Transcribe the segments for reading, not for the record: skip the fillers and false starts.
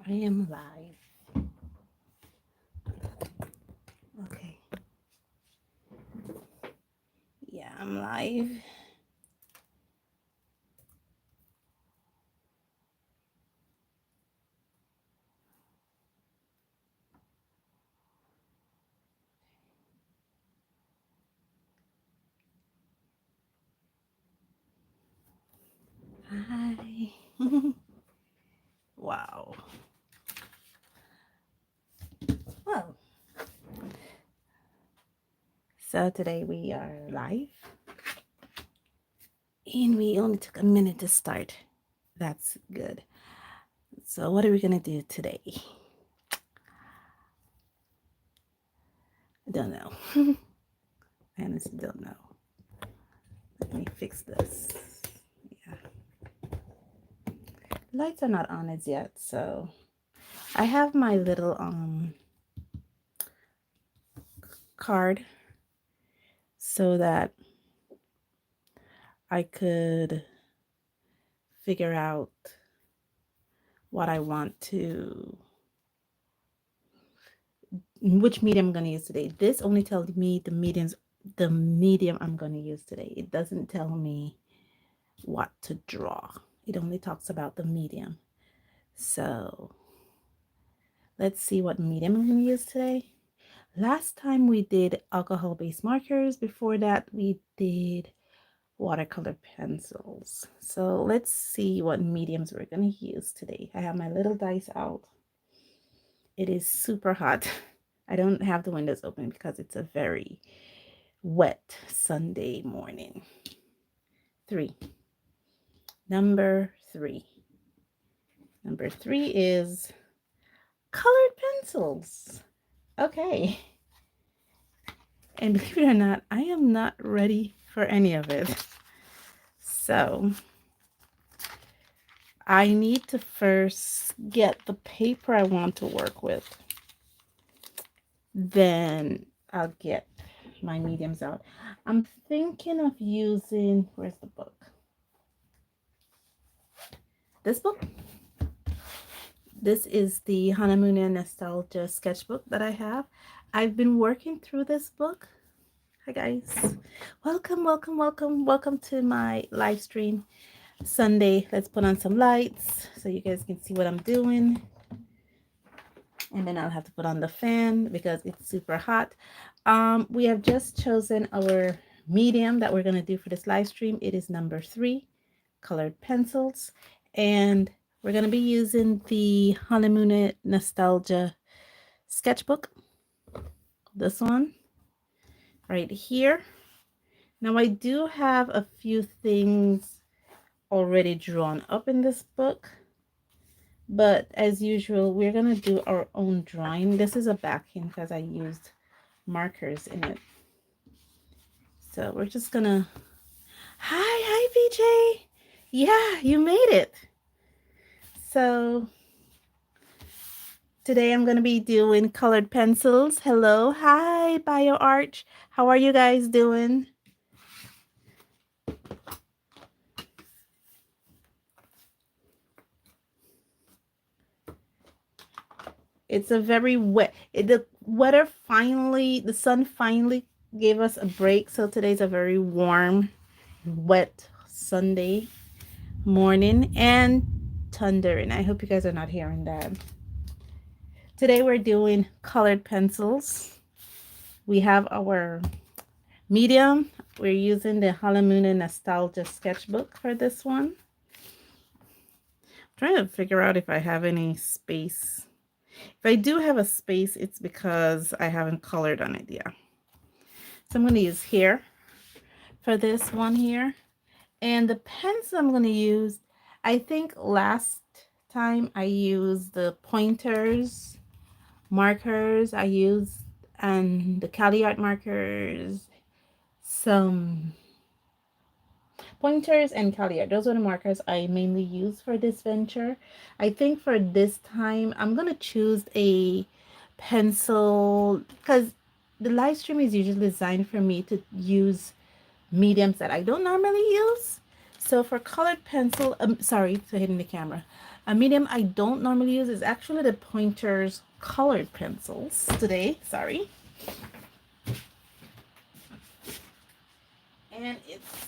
I am live. Okay. Yeah, I'm live. Hi. Wow. Well, so today we are live and we only took a minute to start. That's good. So, what are we going to do today? I don't know. I honestly don't know. Let me fix this. Yeah. Lights are not on as yet, so I have my little card so that I could figure out what I want to, which medium I'm going to use today. This only tells me the medium I'm going to use today. It doesn't tell me what to draw. It only talks about the medium. So let's see what medium I'm going to use today. Last time we did alcohol-based markers. Before that, we did watercolor pencils. So let's see what mediums we're going to use today. I have my little dice out. It is super hot. I don't have the windows open because it's a very wet Sunday morning. 3. Number 3. Number 3 is colored pencils. Okay. And believe it or not, I am not ready for any of it. So I need to first get the paper I want to work with. Then I'll get my mediums out. I'm thinking of using, where's the book? This book. This is the Hanamune Nostalgia sketchbook that I have. I've been working through this book. Hi guys. Welcome, welcome, welcome, welcome to my live stream Sunday. Let's put on some lights so you guys can see what I'm doing. And then I'll have to put on the fan because it's super hot. We have just chosen our medium that we're going to do for this live stream. It is number 3, colored pencils. And we're going to be using the Hanamune Nostalgia sketchbook. This one right here. Now I do have a few things already drawn up in this book. But as usual, we're going to do our own drawing. This is a backing because I used markers in it. So we're just going to... Hi, BJ. Yeah, you made it. So today I'm going to be doing colored pencils. Hello. Hi, BioArch. How are you guys doing? It's a very wet... the weather finally... the sun finally gave us a break. So today's a very warm, wet Sunday morning and thundering. I hope you guys are not hearing that. Today we're doing colored pencils. We have our medium. We're using the Hanamune Nostalgia sketchbook for this one. I'm trying to figure out if I have any space. If I do have a space, it's because I haven't colored on it yet. So I'm going to use here for this one here. And the pencil I'm going to use, I think last time I used the pointers markers I used, and the Cali Art markers, some pointers and Cali Art. Those are the markers I mainly use for this venture. I think for this time I'm gonna choose a pencil because the live stream is usually designed for me to use mediums that I don't normally use. So for colored pencil, sorry for hitting the camera. A medium I don't normally use is actually the Pointers colored pencils today. Sorry. And it's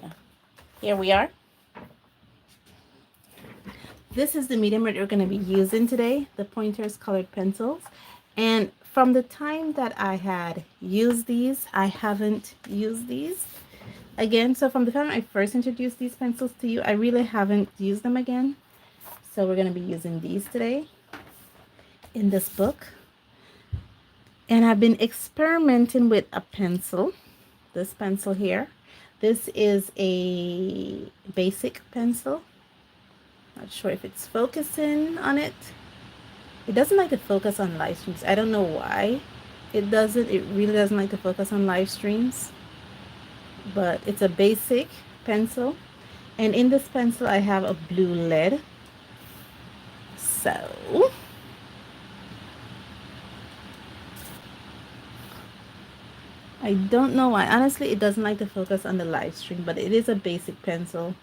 yeah. Here we are. This is the medium that we're going to be using today, the Pointers colored pencils. And from the time that I had used these, I haven't used these again. So from the time I first introduced these pencils to you, I really haven't used them again. So we're going to be using these today in this book. And I've been experimenting with a pencil, this pencil here. This is a basic pencil. Not sure if it's focusing on it. It doesn't like to focus on live streams. I don't know why. It doesn't. It really doesn't like to focus on live streams. But it's a basic pencil. And in this pencil, I have a blue lead. So I don't know why. Honestly, it doesn't like to focus on the live stream, but it is a basic pencil.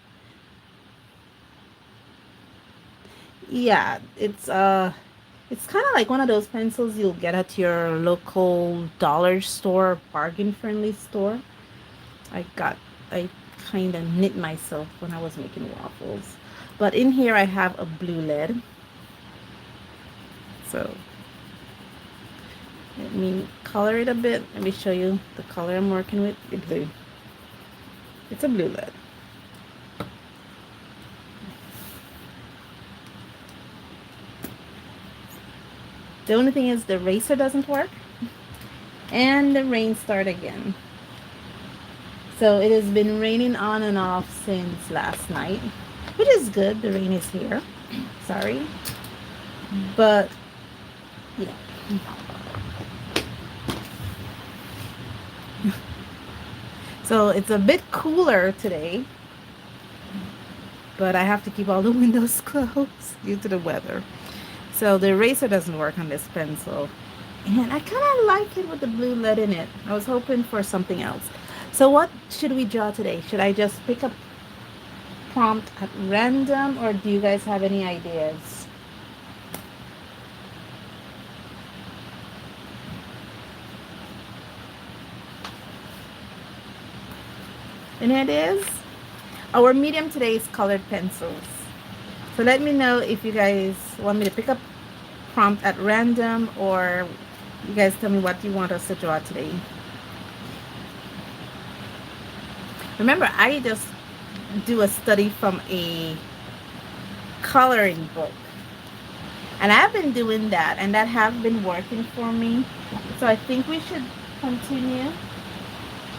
Yeah, it's kind of like one of those pencils you'll get at your local dollar store, bargain friendly store. I kind of knit myself when I was making waffles. But in here I have a blue lead. So let me color it a bit. Let me show you the color I'm working with. It's blue. It's a blue lead. The only thing is the eraser doesn't work. And the rain started again. So it has been raining on and off since last night, which is good. The rain is here. Sorry. But yeah. So it's a bit cooler today, but I have to keep all the windows closed due to the weather. So the eraser doesn't work on this pencil. And I kind of like it with the blue lead in it. I was hoping for something else. So what should we draw today? Should I just pick a prompt at random, or do you guys have any ideas? Any ideas? Our medium today is colored pencils. So let me know if you guys want me to pick up prompt at random, or you guys tell me what you want us to draw today. Remember, I just do a study from a coloring book. And I've been doing that, and that have been working for me. So I think we should continue.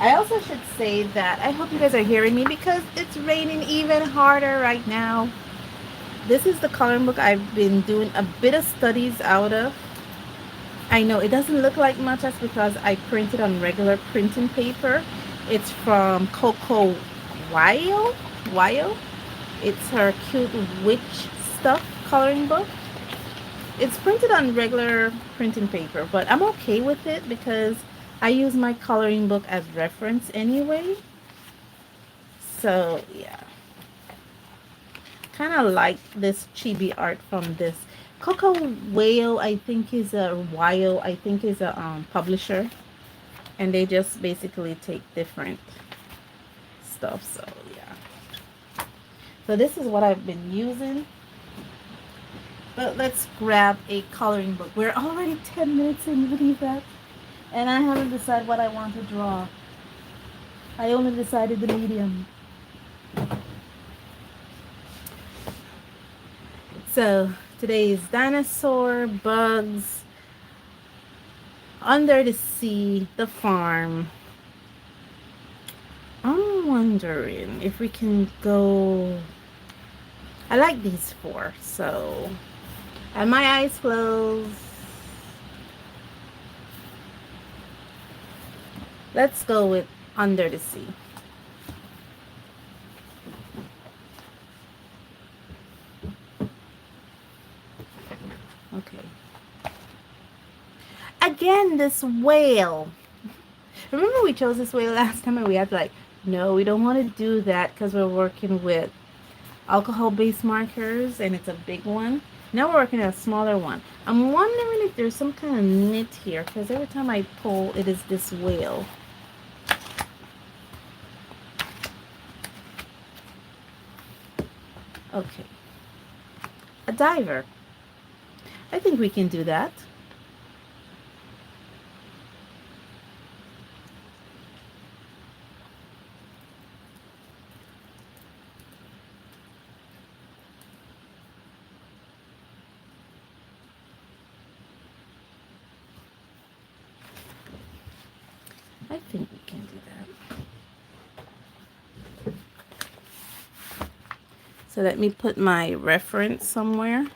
I also should say that I hope you guys are hearing me because it's raining even harder right now. This is the coloring book I've been doing a bit of studies out of. I know it doesn't look like much. That's because I printed on regular printing paper. It's from Coco Wyo. It's her cute witch stuff coloring book. It's printed on regular printing paper, but I'm okay with it because I use my coloring book as reference anyway. So yeah, kind of like this chibi art from this Coco Whale. I think is a publisher, and they just basically take different stuff. So yeah, so this is what I've been using. But let's grab a coloring book. We're already 10 minutes in, believe that? And I haven't decided what I want to draw. I only decided the medium. So today is dinosaur, bugs, under the sea, the farm. I'm wondering if we can go... I like these four, so... And my eyes closed. Let's go with under the sea. Okay. Again, this whale. Remember we chose this way last time and we had to like, no, we don't want to do that because we're working with alcohol-based markers and it's a big one. Now we're working at a smaller one. I'm wondering if there's some kind of knit here because every time I pull, it is this whale. Okay. A diver. I think we can do that. I think we can do that. So let me put my reference somewhere.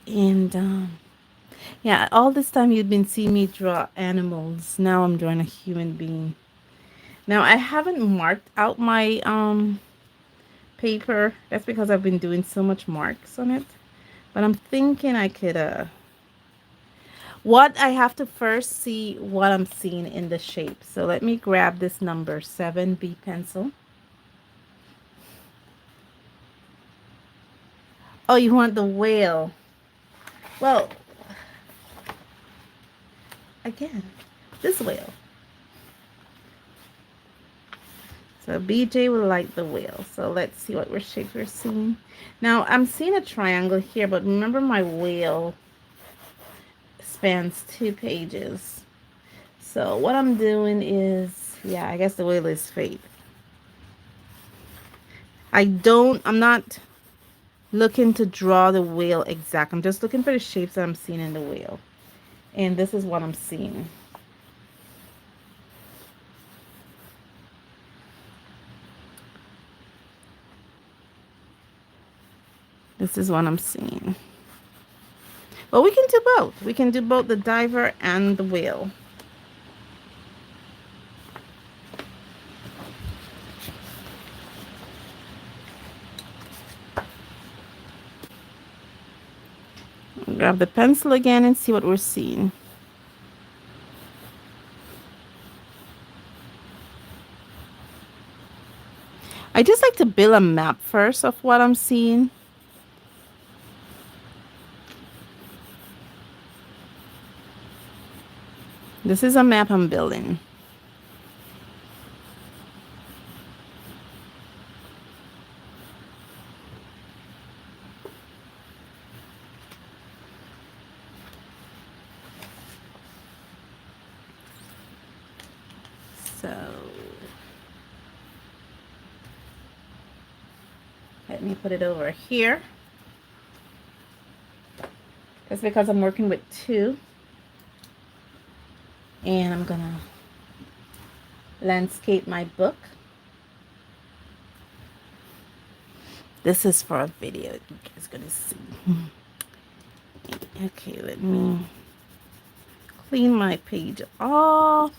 And yeah, all this time you've been seeing me draw animals. Now I'm drawing a human being. Now I haven't marked out my paper. That's because I've been doing so much marks on it. But I'm thinking I could what I have to first see what I'm seeing in the shape. So let me grab this number 7B pencil. Oh, you want the whale. Well, again, this whale. So BJ will like the whale. So let's see what shape we're seeing. Now I'm seeing a triangle here, but remember my whale spans 2 pages. So what I'm doing is, yeah, I guess the whale is fate. I'm not looking to draw the whale exact. I'm just looking for the shapes that I'm seeing in the whale. And this is what I'm seeing. This is what I'm seeing. Well, we can do both. We can do both the diver and the whale. Grab the pencil again and see what we're seeing. I just like to build a map first of what I'm seeing. This is a map I'm building. So let me put it over here. That's because I'm working with 2. And I'm gonna landscape my book. This is for a video you guys gonna see. Okay, let me clean my page off.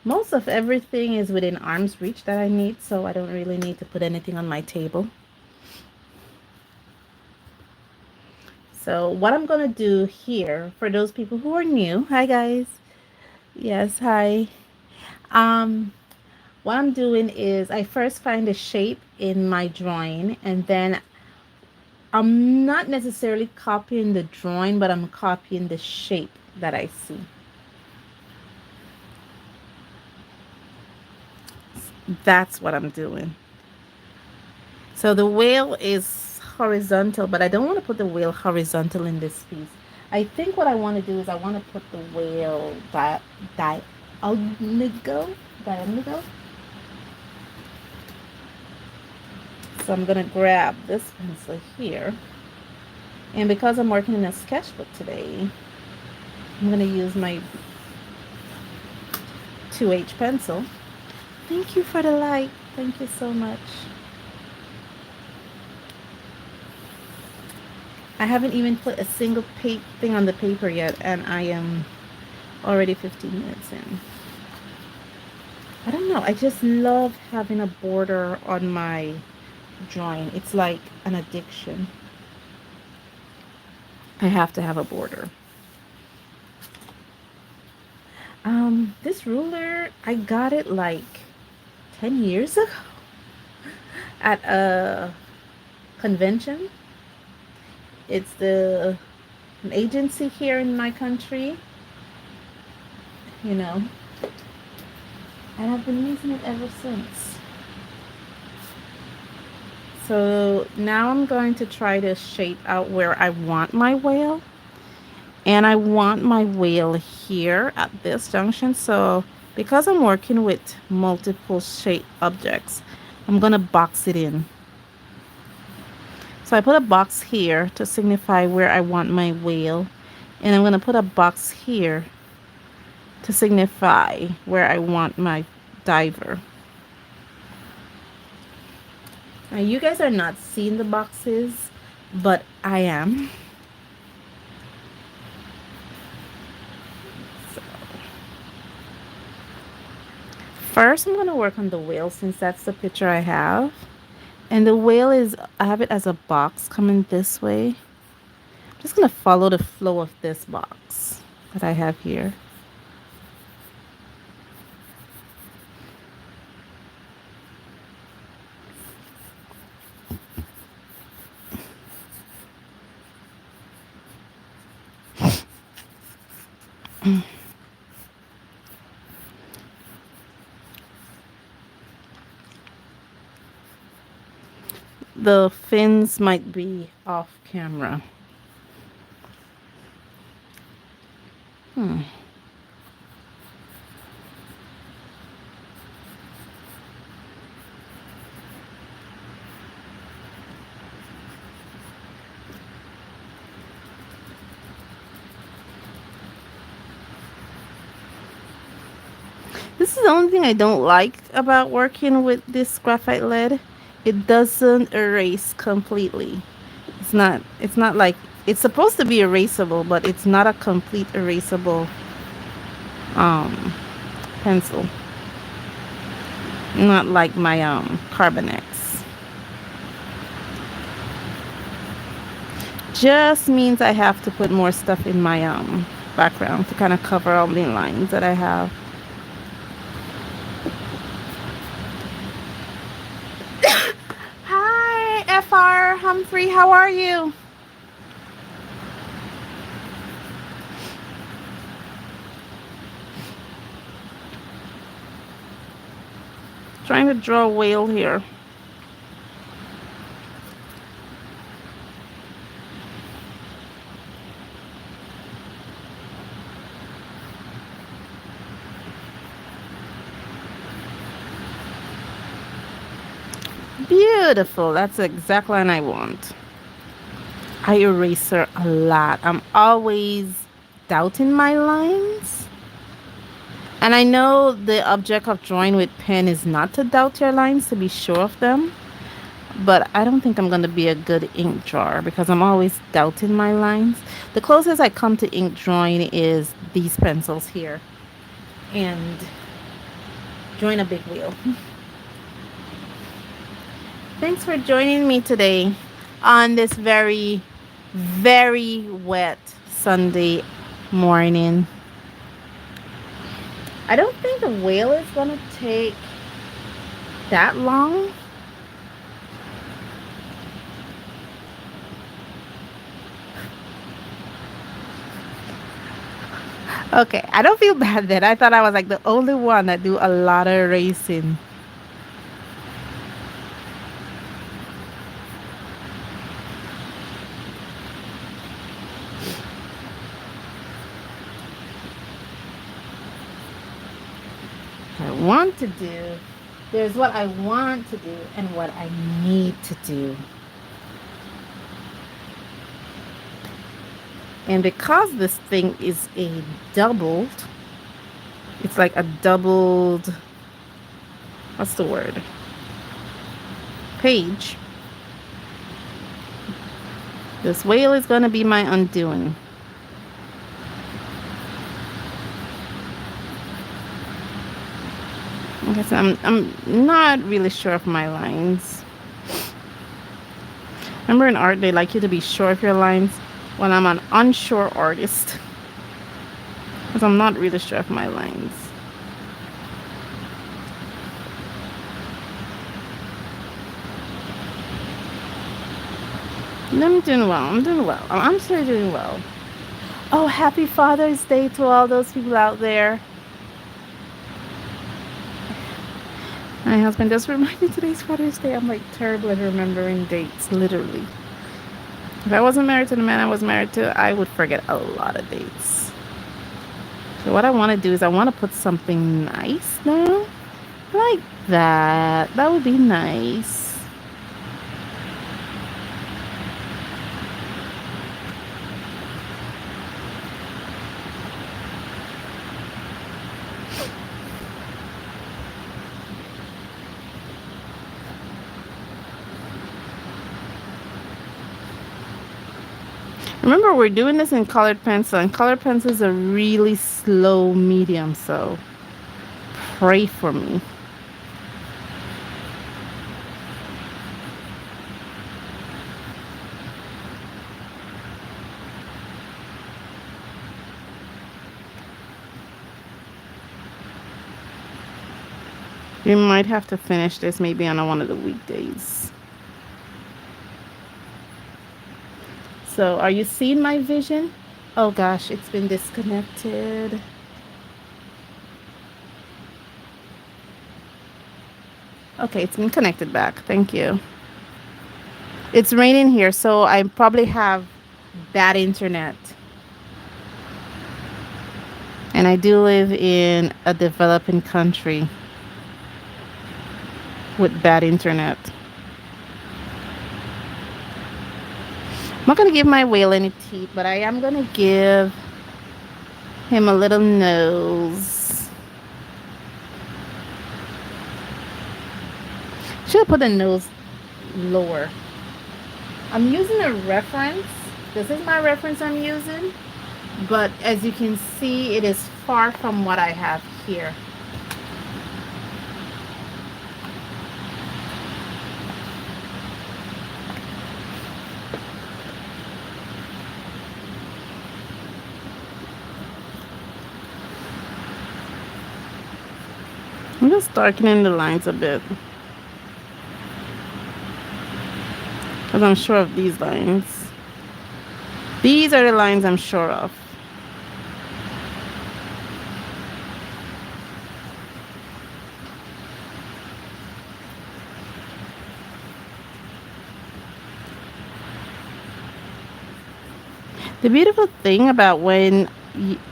Most of everything is within arm's reach that I need, so I don't really need to put anything on my table. So what I'm gonna do here, for those people who are new, hi guys. Yes, hi. What I'm doing is I first find a shape in my drawing, and then I'm not necessarily copying the drawing, but I'm copying the shape that I see. That's what I'm doing. So the whale is horizontal, but I don't want to put the whale horizontal in this piece. I think what I want to do is I want to put the whale diagonal. So I'm going to grab this pencil here. And because I'm working in a sketchbook today, I'm going to use my 2H pencil. Thank you for the like. Thank you so much. I haven't even put a single thing on the paper yet, and I am already 15 minutes in. I don't know. I just love having a border on my drawing. It's like an addiction. I have to have a border. This ruler, I got it like 10 years ago at a convention. It's an agency here in my country, you know, and I've been using it ever since. So now I'm going to try to shape out where I want my whale. And I want my whale here at this junction. So because I'm working with multiple shape objects, I'm going to box it in. So I put a box here to signify where I want my whale. And I'm going to put a box here to signify where I want my diver. Now you guys are not seeing the boxes, but I am. So first I'm going to work on the whale since that's the picture I have. And the whale is, I have it as a box coming this way. I'm just going to follow the flow of this box that I have here. The fins might be off camera. This is the only thing I don't like about working with this graphite lead. It doesn't erase completely. It's not like it's supposed to be erasable, but it's not a complete erasable um pencil. Not like my Carbonex. Just means I have to put more stuff in my background to kind of cover all the lines that I have. Hi, FR Humphrey, how are you? Trying to draw a whale here. Beautiful. That's the exact line I want. I eraser a lot. I'm always doubting my lines. And I know the object of drawing with pen is not to doubt your lines, to be sure of them. But I don't think I'm going to be a good ink drawer because I'm always doubting my lines. The closest I come to ink drawing is these pencils here. And drawing a big wheel. Thanks for joining me today on this very, very wet Sunday morning. I don't think the whale is going to take that long. Okay, I don't feel bad then. I thought I was like the only one that do a lot of racing. I want to do. There's what I want to do and what I need to do. And because this thing is a doubled, it's like a doubled, what's the word? Page. This whale is going to be my undoing. I guess I'm not really sure of my lines. Remember in art, they like you to be sure of your lines. Well, I'm an unsure artist. because I'm not really sure of my lines. I'm doing well. I'm doing well. I'm sure doing well. Oh, happy Father's Day to all those people out there. My husband just reminded me today's Father's Day. I'm like terrible at remembering dates, literally. If I wasn't married to the man I was married to, I would forget a lot of dates. So what I want to do is I want to put something nice now. Like that. That would be nice. Remember, we're doing this in colored pencil, and colored pencil is a really slow medium, so pray for me. We might have to finish this maybe on one of the weekdays. So, are you seeing my vision? Oh gosh, it's been disconnected. Okay, it's been connected back. Thank you. It's raining here, so I probably have bad internet. And I do live in a developing country with bad internet. I'm not going to give my whale any teeth, but I am going to give him a little nose. Should have put the nose lower. I'm using a reference. This is my reference I'm using. But as you can see, it is far from what I have here. I'm just darkening the lines a bit, because I'm sure of these lines. These are the lines I'm sure of. The beautiful thing about when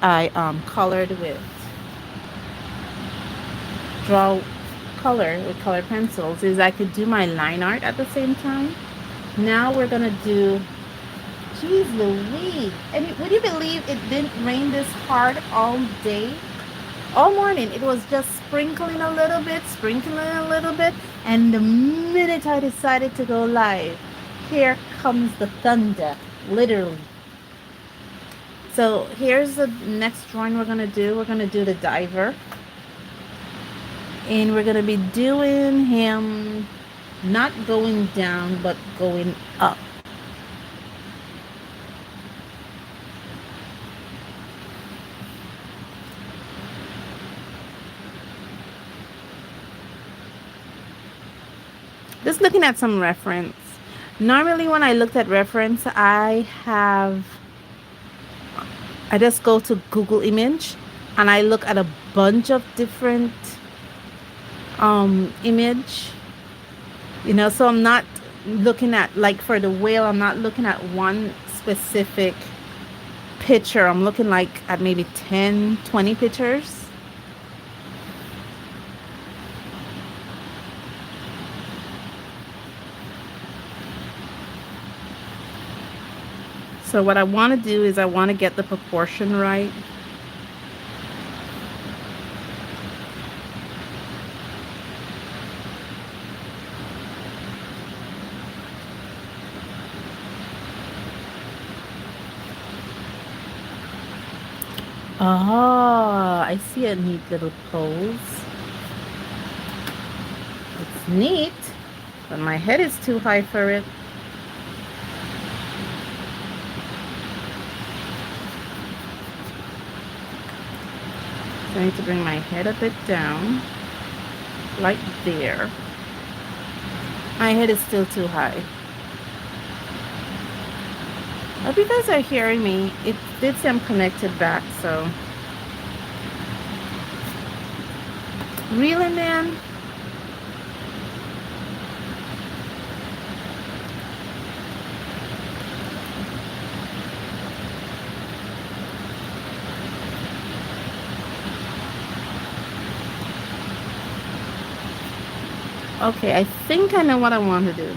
I colored with draw color with colored pencils is I could do my line art at the same time. Now we're gonna do, geez Louise, and would you believe it didn't rain this hard all day? All morning it was just sprinkling a little bit, and the minute I decided to go live, here comes the thunder, literally. So here's the next drawing we're gonna do. We're gonna do the diver. And we're gonna be doing him not going down, but going up. Just looking at some reference. Normally when I looked at reference, I just go to Google image and I look at a bunch of different image, so I'm not looking at, like for the whale, I'm not looking at one specific picture. I'm looking like at maybe 10-20 pictures. So what I want to do is I want to get the proportion right. Oh, I see a neat little pose. It's neat, but my head is too high for it. So I need to bring my head a bit down, like there. My head is still too high. Hope you guys are hearing me. It did say I'm connected back, so. Really, man? Okay, I think I know what I want to do.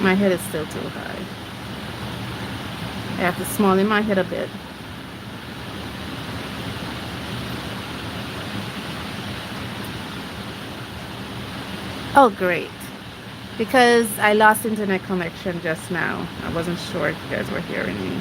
My head is still too high. I have to small in my head a bit. Oh, great. Because I lost internet connection just now. I wasn't sure if you guys were hearing me.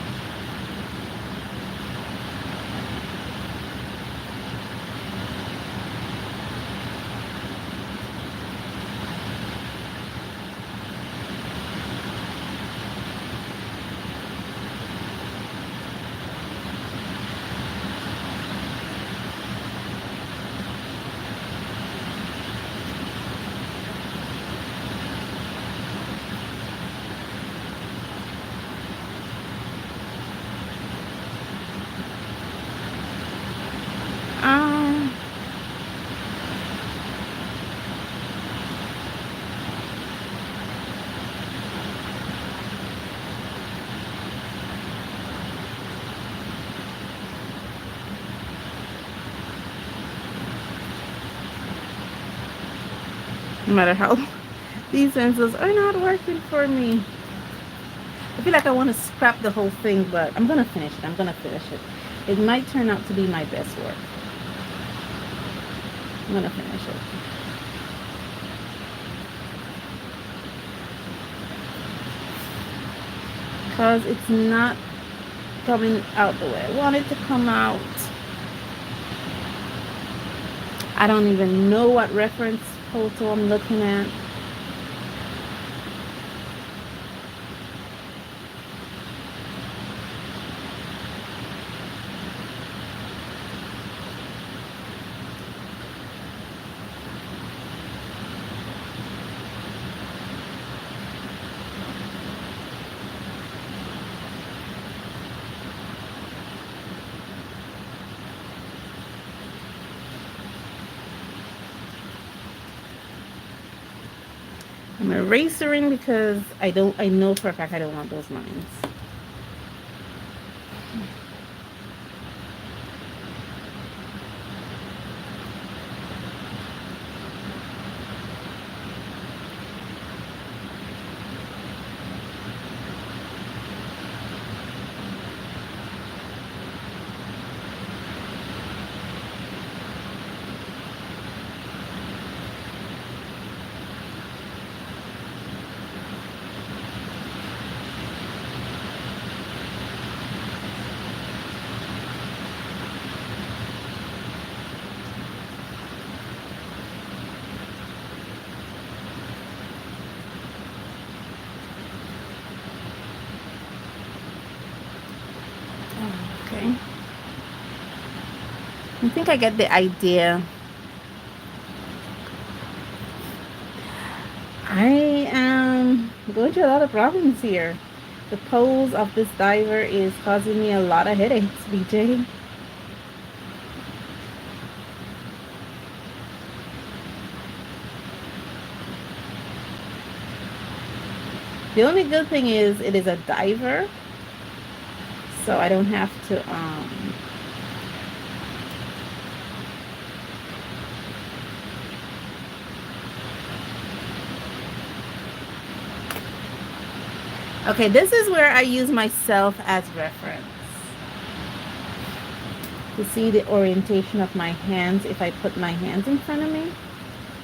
Um, no matter how these pencils are not working for me. I feel like I want to scrap the whole thing, but I'm gonna finish it. I'm gonna finish it. It might turn out to be my best work. I'm gonna finish it. Because it's not coming out the way I want it to come out. I don't even know what reference photo I'm looking at. I'm erasing because I know for a fact I don't want those lines. Okay. I think I get the idea. I am going through a lot of problems here. The pose of this diver is causing me a lot of headaches, BJ. The only good thing is it is a diver, so I don't have to okay, this is where I use myself as reference to see the orientation of my hands. If I put my hands in front of me,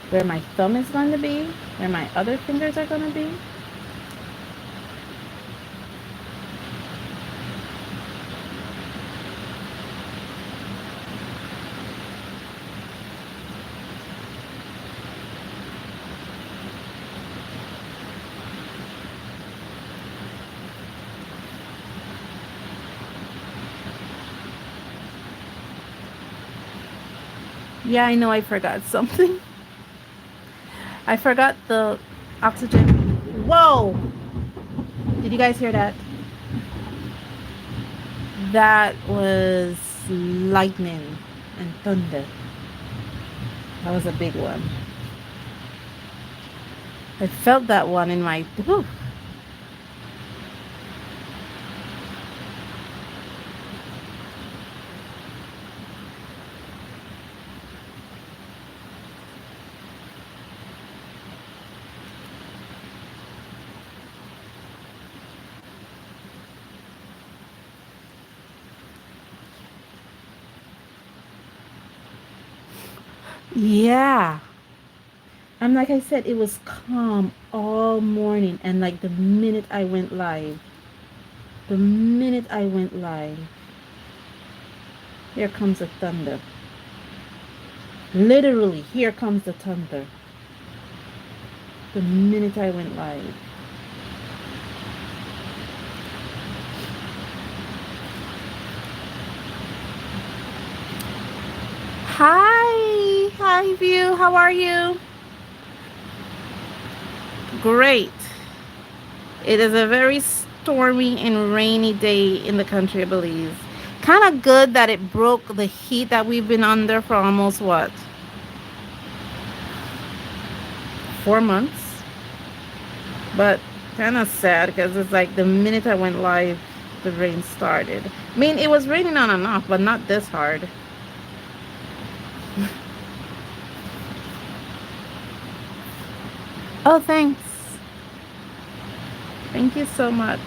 where my thumb is going to be, where my other fingers are going to be. Yeah, I know I forgot something. I forgot the oxygen. Whoa! Did you guys hear that? That was lightning and thunder. That was a big one. I felt that one in my. Whew. Yeah. And like I said, it was calm all morning. And like the minute I went live, here comes the thunder. Literally, here comes the thunder. The minute I went live. Hi, hi, View. How are you? Great. It is a very stormy and rainy day in the country of Belize. Kind of good that it broke the heat that we've been under for almost what? 4 months? But kind of sad because it's like the minute I went live, the rain started. I mean, it was raining on and off, but not this hard. Oh, thanks. Thank you so much.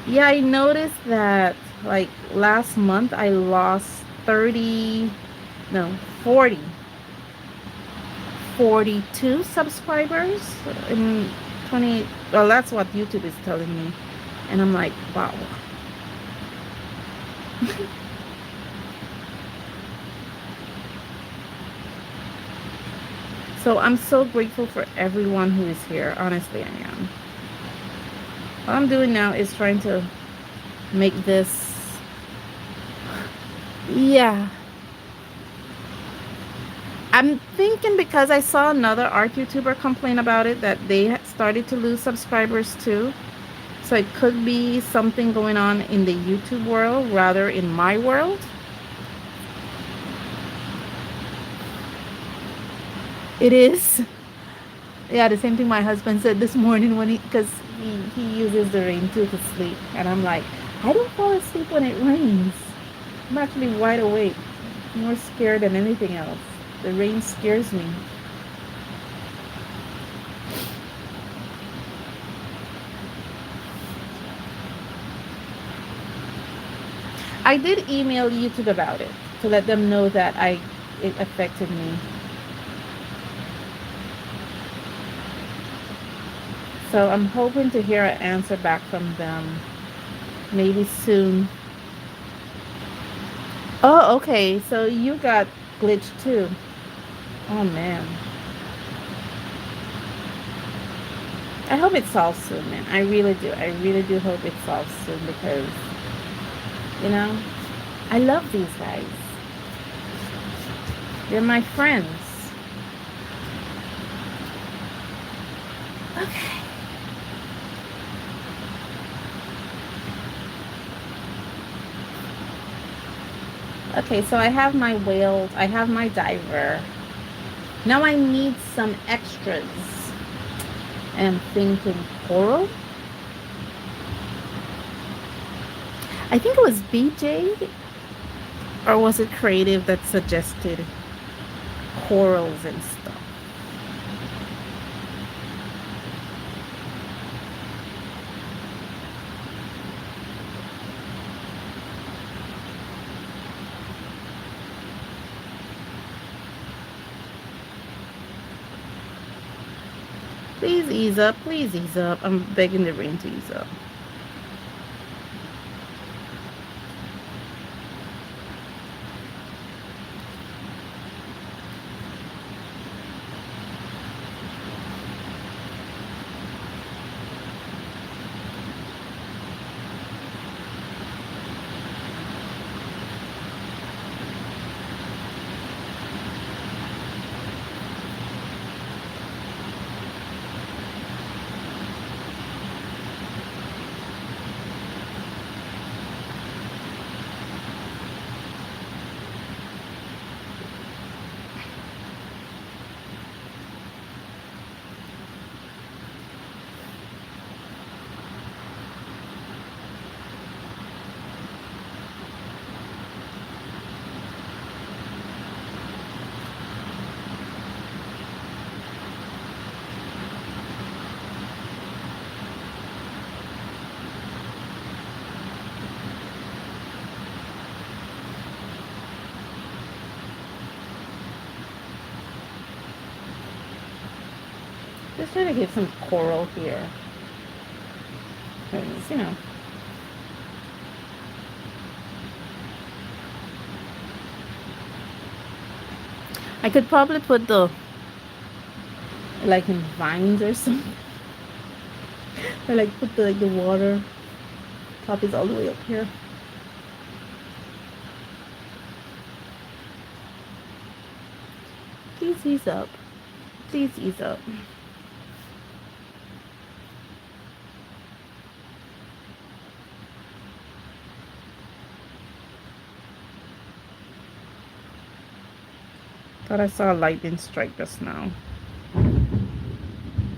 Yeah, I noticed that like last month I lost 30, no, 40, 42 subscribers in 20. Well, that's what YouTube is telling me. And I'm like, wow. So I'm so grateful for everyone who is here. Honestly, I am. What I'm doing now is trying to make this. Yeah. I'm thinking because I saw another art YouTuber complain about it that they had started to lose subscribers too. So it could be something going on in the YouTube world rather in my world. It is. Yeah, the same thing my husband said this morning when because he uses the rain too to sleep. And I'm like, I don't fall asleep when it rains. I'm actually wide awake, more scared than anything else. The rain scares me. I did email YouTube about it to let them know that it affected me. So I'm hoping to hear an answer back from them maybe soon. Oh, okay. So you got glitched too. Oh man. I hope it solves soon, man. I really do. I really do hope it solves soon because, you know, I love these guys. They're my friends. Okay. Okay, so I have my whales, I have my diver. Now I need some extras. And I'm thinking coral. I think it was BJ, or was it Creative that suggested corals and stuff? Please ease up. Please ease up. I'm begging the rain to ease up. Just trying to get some coral here. Because, I could probably put the, like in vines or something. Or like put the water. Top is all the way up here. Please ease up. Please ease up. Thought I saw a lightning strike just now.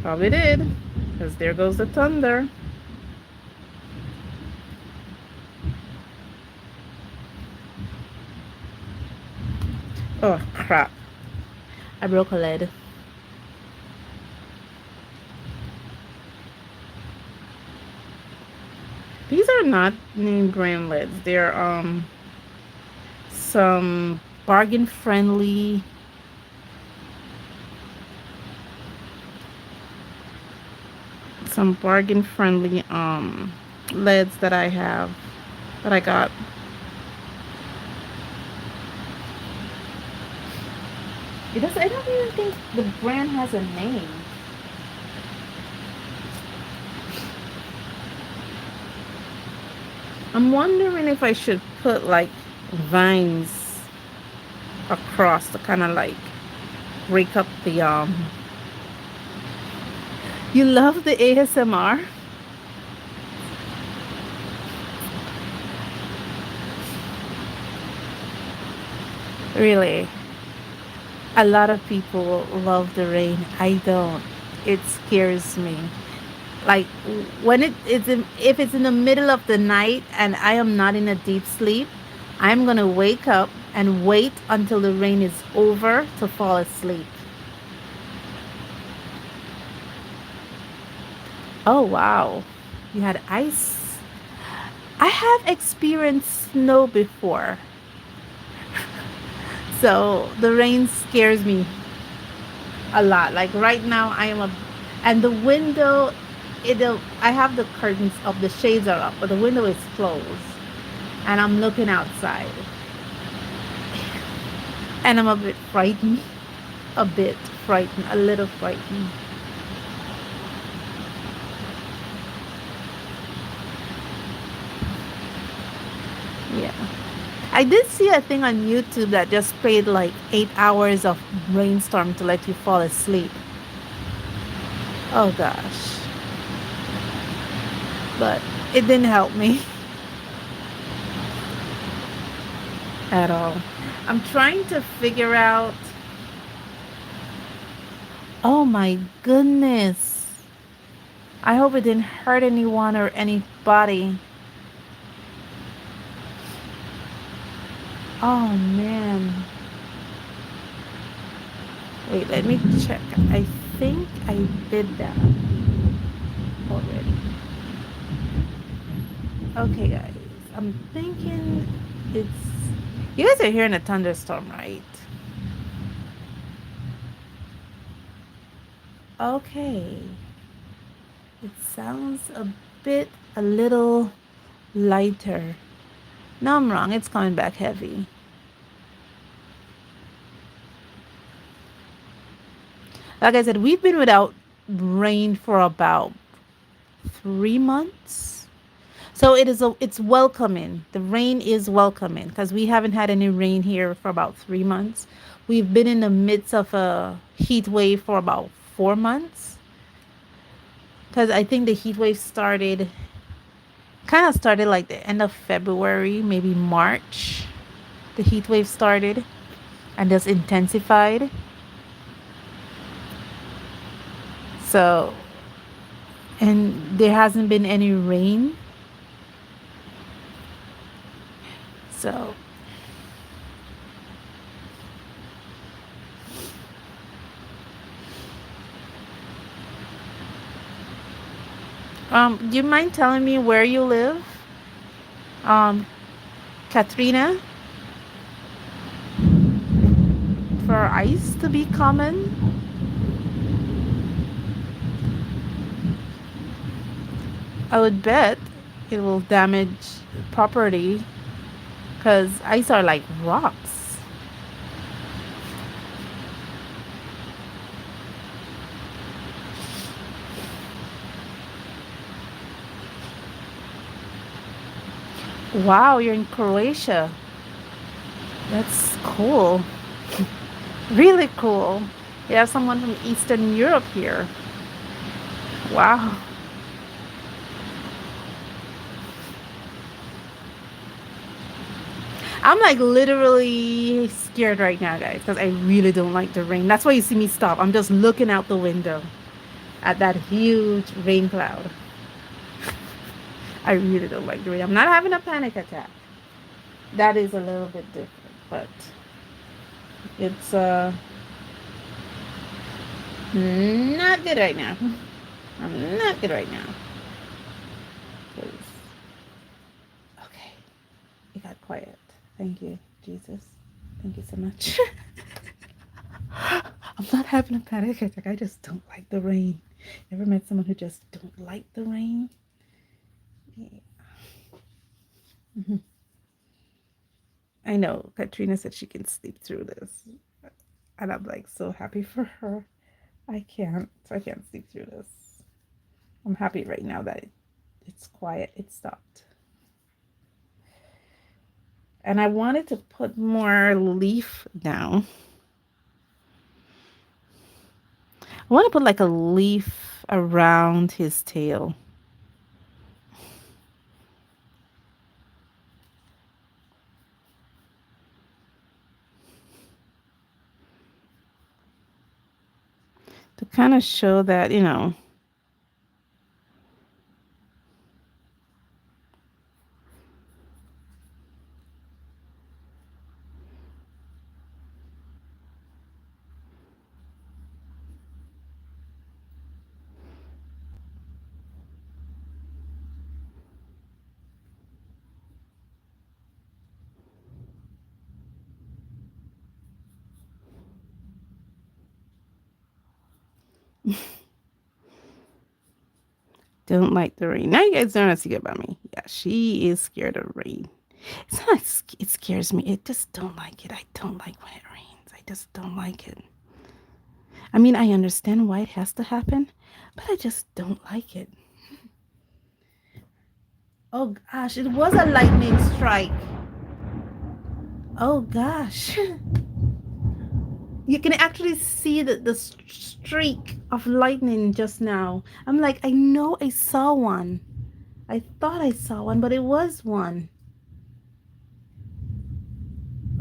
Probably did. Because there goes the thunder. Oh, crap. I broke a lid. These are not name brand lids. They're some bargain friendly lids that I have that I got. I don't even think the brand has a name. I'm wondering if I should put like vines across to kind of like break up the You love the ASMR? Really? A lot of people love the rain. I don't. It scares me. Like when if it's in the middle of the night and I am not in a deep sleep, I'm gonna wake up and wait until the rain is over to fall asleep. Oh wow, you had ice. I have experienced snow before, so the rain scares me a lot. Like right now, and the window, I have the curtains up, the shades are up, but the window is closed, and I'm looking outside, and I'm a bit frightened, a little frightened. Yeah. I did see a thing on YouTube that just played like 8 hours of rainstorm to let you fall asleep. Oh gosh. But it didn't help me at all. I'm trying to figure out. Oh my goodness. I hope it didn't hurt anyone or anybody. Oh man. Wait, let me check. I think I did that already. Okay, guys. I'm thinking it's. You guys are hearing a thunderstorm, right? Okay. It sounds a little lighter. No, I'm wrong. It's coming back heavy. Like I said, we've been without rain for about 3 months. So it's welcoming. The rain is welcoming because we haven't had any rain here for about 3 months. We've been in the midst of a heat wave for about 4 months because I think the heat wave started like the end of February, maybe March. The heat wave started and just intensified. So, and there hasn't been any rain. So, do you mind telling me where you live? Katrina, for ice to be common? I would bet it will damage property because ice are like rocks. Wow, you're in Croatia. That's cool. Really cool. You have someone from Eastern Europe here. Wow. I'm like literally scared right now, guys, because I really don't like the rain. That's why you see me stop. I'm just looking out the window at that huge rain cloud. I really don't like the rain. I'm not having a panic attack. That is a little bit different, but it's not good right now. I'm not good right now. 'Cause- okay, it got quiet. Thank you, Jesus. Thank you so much. I'm not having a panic attack. I just don't like the rain. Ever met someone who just don't like the rain? Yeah. Mhm. I know. Katrina said she can sleep through this. And I'm like so happy for her. I can't. I can't sleep through this. I'm happy right now that it's quiet. It stopped. And I wanted to put more leaf down. I want to put like a leaf around his tail. To kind of show that, don't like the rain. Now you guys don't have to get about me. Yeah, she is scared of rain. It's not, it scares me. It just don't like it. I don't like when it rains. I just don't like it. I mean, I understand why it has to happen, but I just don't like it. Oh gosh, it was a lightning strike. Oh gosh. You can actually see the streak of lightning just now. I'm like, I know I saw one. I thought I saw one, but it was one.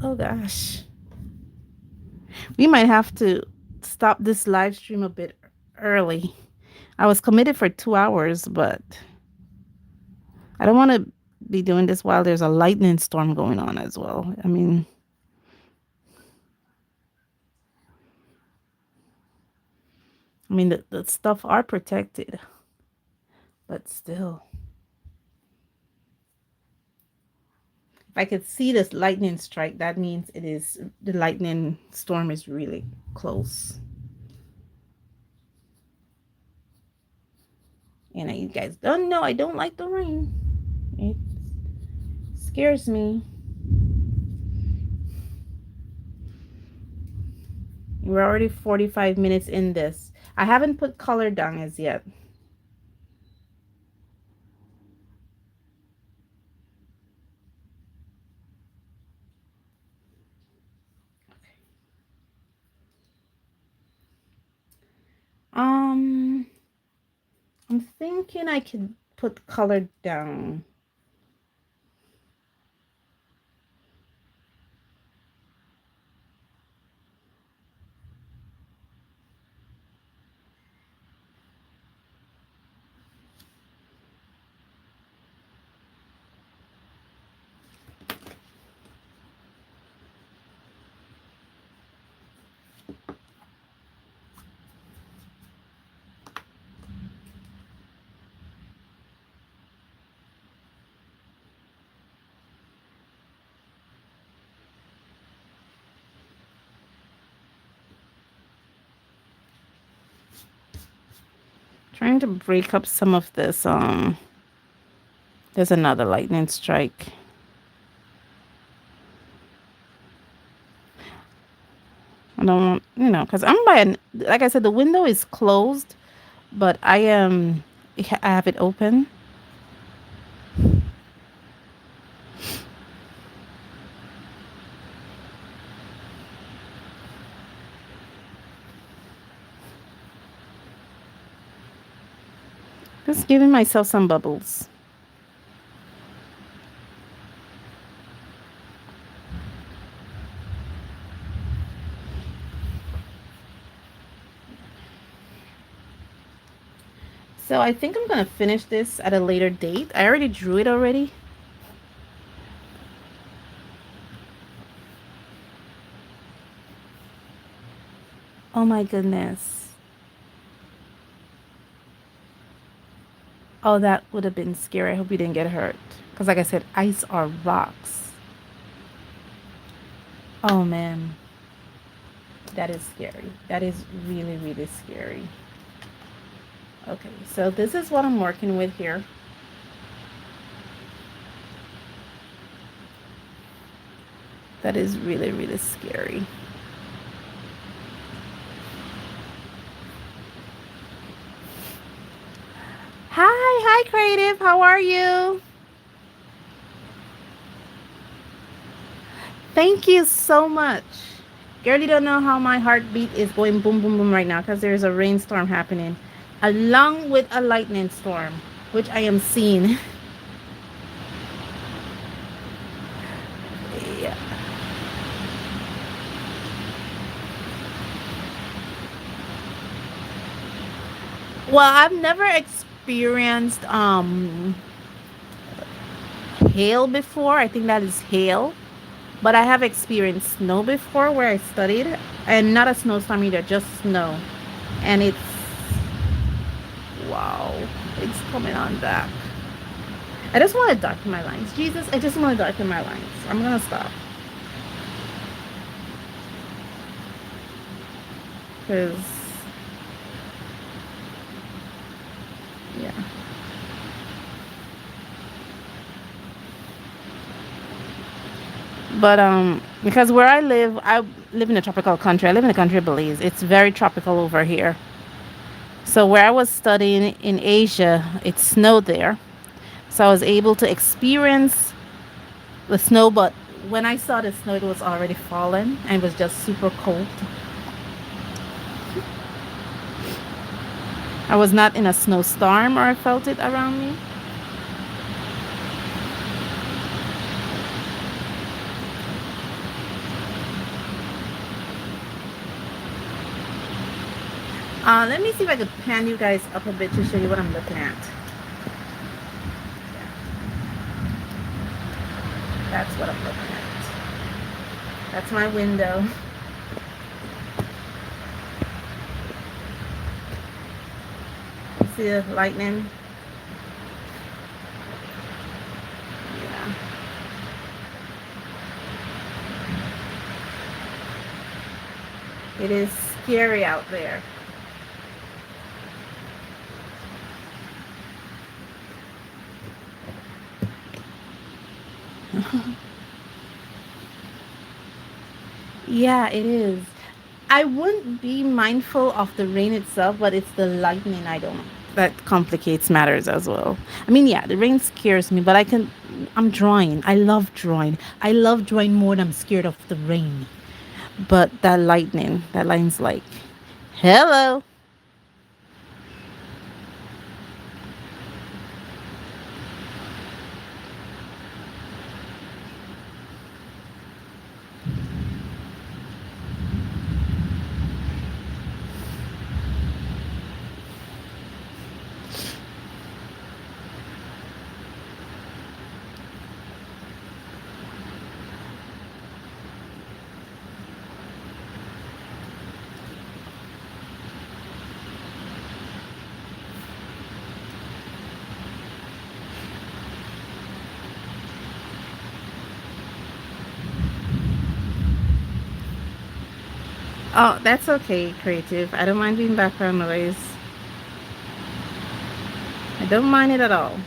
Oh gosh. We might have to stop this live stream a bit early. I was committed for 2 hours, but I don't want to be doing this while there's a lightning storm going on as well. I mean, the stuff are protected, but still, if I could see this lightning strike, that means the lightning storm is really close. And you guys don't know I don't like the rain. It scares me. We're already 45 minutes in this. I haven't put color down as yet. Um, I'm thinking I could put color down. Trying to break up some of this There's another lightning strike. I don't want, because I'm by like I said, the window is closed, but I am, I have it open. Just giving myself some bubbles. So I think I'm gonna finish this at a later date. I already drew it already. Oh my goodness. Oh, that would have been scary. I hope you didn't get hurt. Because, like I said, ice are rocks. Oh man, that is scary. That is really, really scary. Okay, so this is what I'm working with here. That is really, really scary. Hi, Creative. How are you? Thank you so much. Girl, you don't know how my heartbeat is going boom, boom, boom right now because there's a rainstorm happening along with a lightning storm, which I am seeing. Yeah. Well, I've never experienced hail before. I think that is hail. But I have experienced snow before where I studied, and not a snowstorm either, just snow. And it's wow, it's coming on back. I just want to darken my lines. Jesus, I just want to darken my lines. I'm gonna stop. Because, yeah. But because where I live in a tropical country. I live in the country of Belize. It's very tropical over here. So where I was studying in Asia, it snowed there. So I was able to experience the snow, but when I saw the snow, it was already fallen and it was just super cold. I was not in a snowstorm or I felt it around me. Let me see if I could pan you guys up a bit to show you what I'm looking at. That's what I'm looking at. That's my window. You see the lightning? Yeah. It is scary out there. Yeah, it is. I wouldn't be mindful of the rain itself, but it's the lightning I don't. That complicates matters as well. I mean, yeah, the rain scares me, but I'm drawing. I love drawing. I love drawing more than I'm scared of the rain. But that line's like, hello. Oh, that's okay, creative. I don't mind being background noise. I don't mind it at all.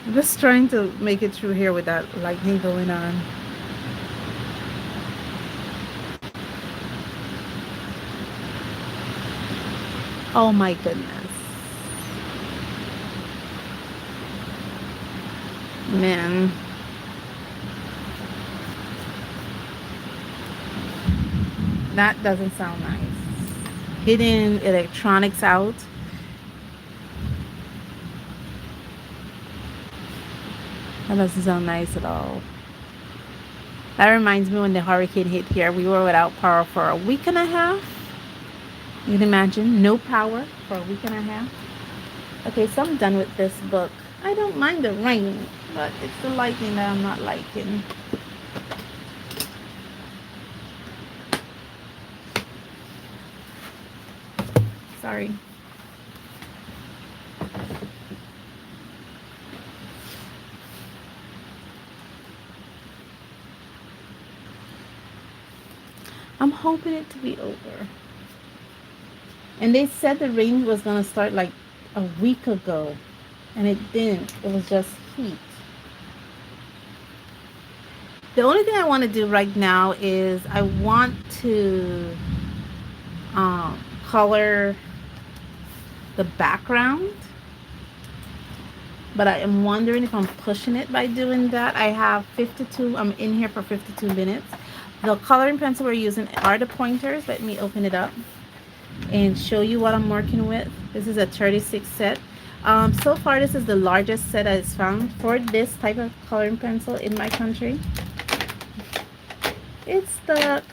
I'm just trying to make it through here with that lightning going on. Oh my goodness. Man, that doesn't sound nice. Hitting electronics out. That doesn't sound nice at all. That reminds me when the hurricane hit here, we were without power for a week and a half. You can imagine, no power for a week and a half. Okay, so I'm done with this book. I don't mind the rain, but it's the lightning that I'm not liking. Sorry. I'm hoping it to be over. And they said the rain was going to start like a week ago, and it didn't. It was just heat. The only thing I want to do right now is I want to color the background, but I am wondering if I'm pushing it by doing that. I have 52, I'm in here for 52 minutes. The coloring pencil we're using are the pointers. Let me open it up and show you what I'm working with. This is a 36 set. So far this is the largest set that is found for this type of coloring pencil in my country. It's stuck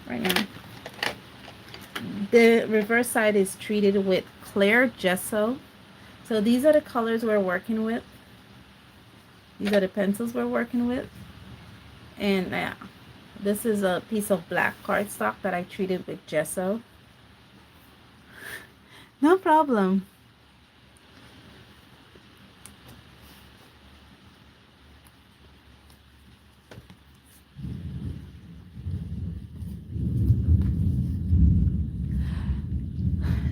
right now. The reverse side is treated with clear gesso. So these are the colors we're working with. These are the pencils we're working with. And yeah, this is a piece of black cardstock that I treated with gesso. No problem.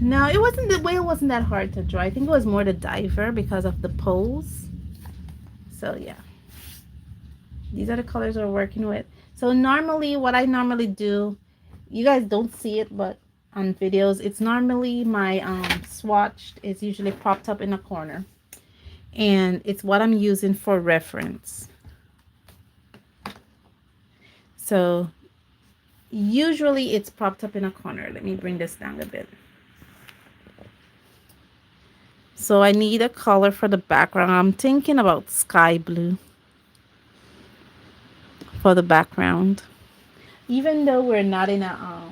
No, it wasn't, the whale wasn't that hard to draw. I think it was more the diver because of the pose. So yeah, these are the colors we're working with. So normally what I normally do, you guys don't see it, but on videos, it's normally my swatch is usually propped up in a corner, and it's what I'm using for reference. So usually it's propped up in a corner. Let me bring this down a bit. So I need a color for the background. I'm thinking about sky blue for the background. Even though we're not in a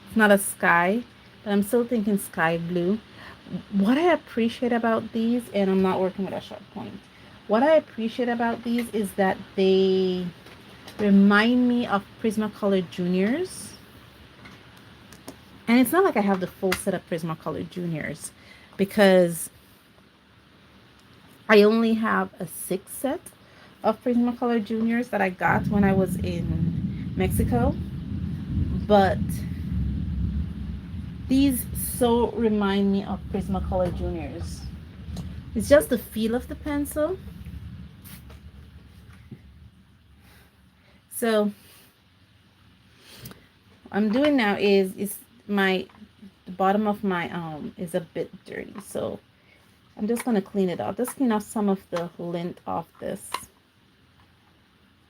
it's not a sky, but I'm still thinking sky blue. What I appreciate about these, and I'm not working with a sharp point, what I appreciate about these is that they remind me of Prismacolor Juniors. And it's not like I have the full set of Prismacolor Juniors, because I only have a 6 set of Prismacolor Juniors that I got when I was in Mexico. But these so remind me of Prismacolor Juniors. It's just the feel of the pencil. So what I'm doing now is the bottom of my is a bit dirty, so I'm just gonna clean it off. Just clean off some of the lint off this.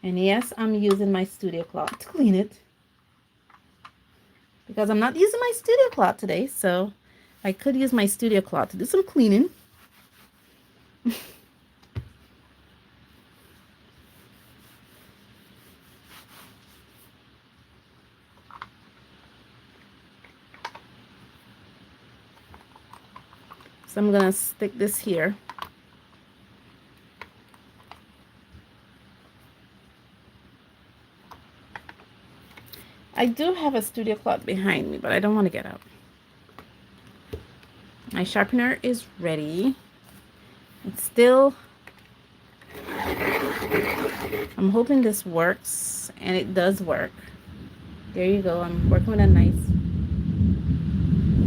And yes, I'm using my studio cloth to clean it, because I'm not using my studio cloth today, so I could use my studio cloth to do some cleaning. So I'm gonna stick this here. I do have a studio cloth behind me, but I don't want to get up. My sharpener is ready. It's still, I'm hoping this works, and it does work. There you go. I'm working with a nice,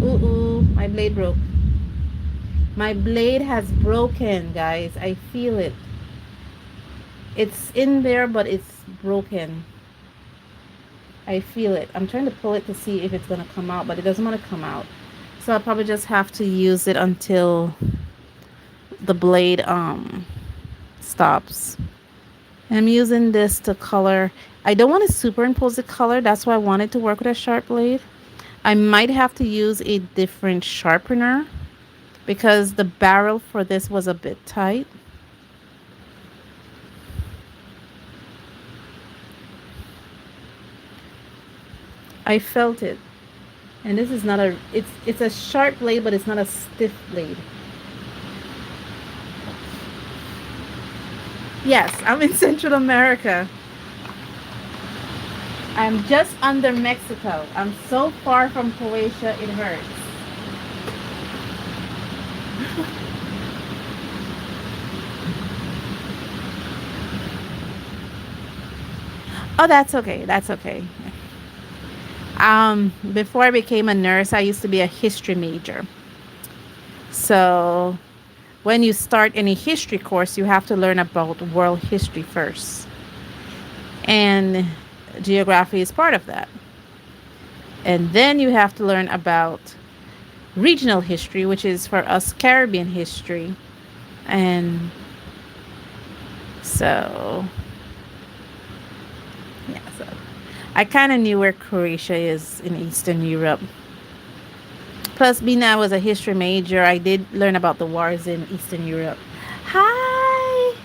ooh, My blade broke. My blade has broken, guys. I feel it. It's in there, but it's broken. I feel it. I'm trying to pull it to see if it's going to come out, but it doesn't want to come out. So I'll probably just have to use it until the blade stops. I'm using this to color. I don't want to superimpose the color. That's why I wanted to work with a sharp blade. I might have to use a different sharpener because the barrel for this was a bit tight. I felt it. And this is not a, it's a sharp blade, but it's not a stiff blade. Yes, I'm in Central America. I'm just under Mexico. I'm so far from Croatia, it hurts. Oh, that's okay. That's okay. Before I became a nurse, I used to be a history major. So when you start any history course, you have to learn about world history first. And geography is part of that. And then you have to learn about regional history, which is for us Caribbean history. And so, yeah, so I kind of knew where Croatia is in Eastern Europe. Plus, being I was a history major, I did learn about the wars in Eastern Europe. Hi,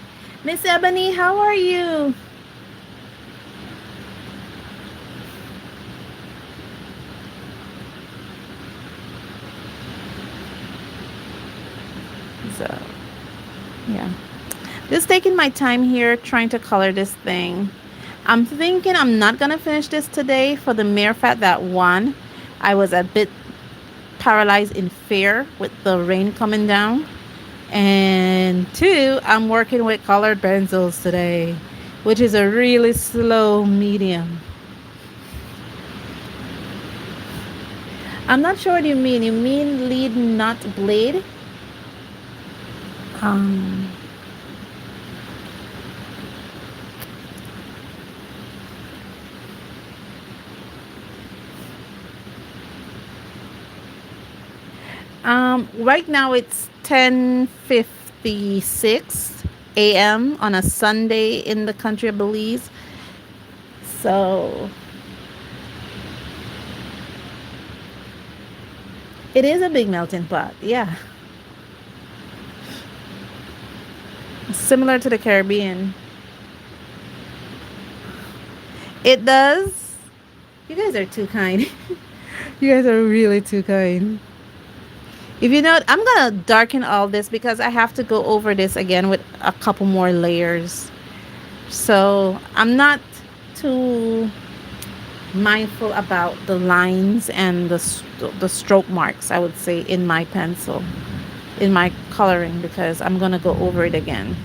Miss Ebony, how are you? So, yeah. Just taking my time here trying to color this thing. I'm thinking I'm not going to finish this today for the mere fact that one, I was a bit paralyzed in fear with the rain coming down. And two, I'm working with colored pencils today, which is a really slow medium. I'm not sure what you mean. You mean lead, not blade? Um, right now it's 10:56 a.m. on a Sunday in the country of Belize. So it is a big melting pot. Yeah. Similar to the Caribbean. It does. You guys are too kind. You guys are really too kind. If you know, I'm gonna darken all this because I have to go over this again with a couple more layers. So I'm not too mindful about the lines and the stroke marks, I would say, in my pencil, in my coloring, because I'm gonna go over it again.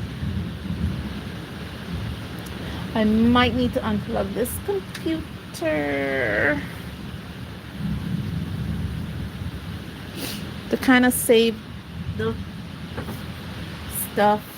I might need to unplug this computer to kind of save the stuff.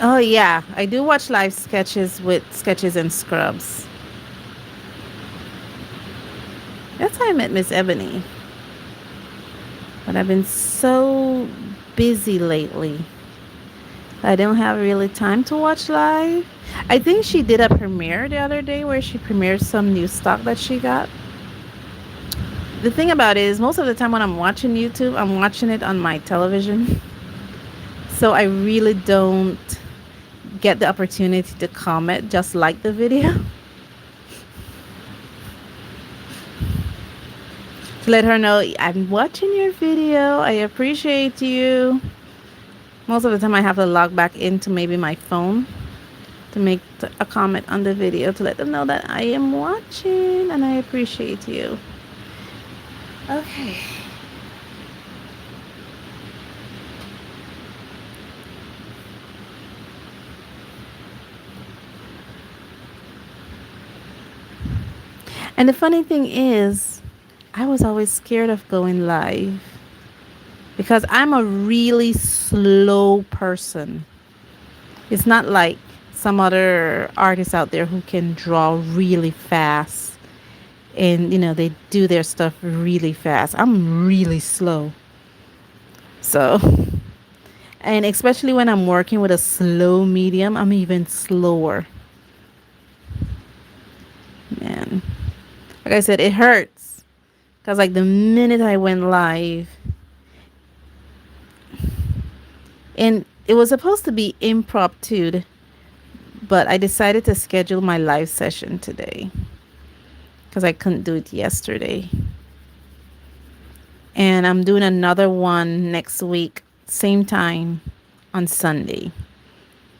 Oh yeah, I do watch live sketches with sketches and scrubs. That's how I met Miss Ebony. But I've been so busy lately. I don't have really time to watch live. I think she did a premiere the other day where she premiered some new stock that she got. The thing about it is most of the time when I'm watching YouTube, I'm watching it on my television. So I really don't get the opportunity to comment, just like the video. To let her know I'm watching your video. I appreciate you. Most of the time I have to log back into maybe my phone to make a comment on the video to let them know that I am watching and I appreciate you. Okay. And the funny thing is, I was always scared of going live because I'm a really slow person. It's not like some other artists out there who can draw really fast and they do their stuff really fast. I'm really slow. So, and especially when I'm working with a slow medium, I'm even slower. Man. Like I said, it hurts because like the minute I went live, and it was supposed to be impromptu, but I decided to schedule my live session today because I couldn't do it yesterday. And I'm doing another one next week, same time on Sunday,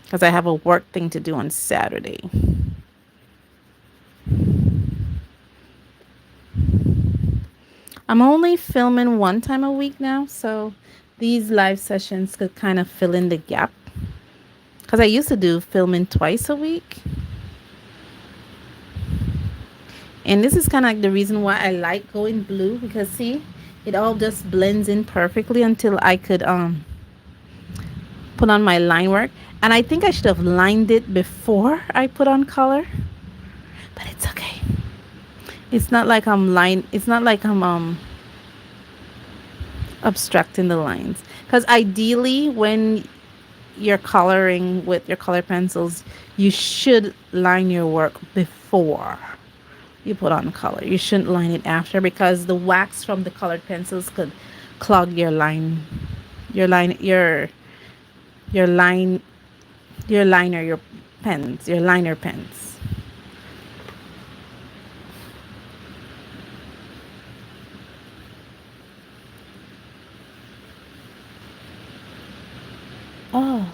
because I have a work thing to do on Saturday. I'm only filming one time a week now, so these live sessions could kind of fill in the gap. Because I used to do filming twice a week. And this is kind of like the reason why I like going blue, because see, it all just blends in perfectly until I could put on my line work. And I think I should have lined it before I put on color, but it's okay. It's not like I'm obstructing the lines, because ideally when you're coloring with your color pencils, you should line your work before you put on color. You shouldn't line it after, because the wax from the colored pencils could clog your line, your line, your line, your liner, your pens, your liner pens. Oh,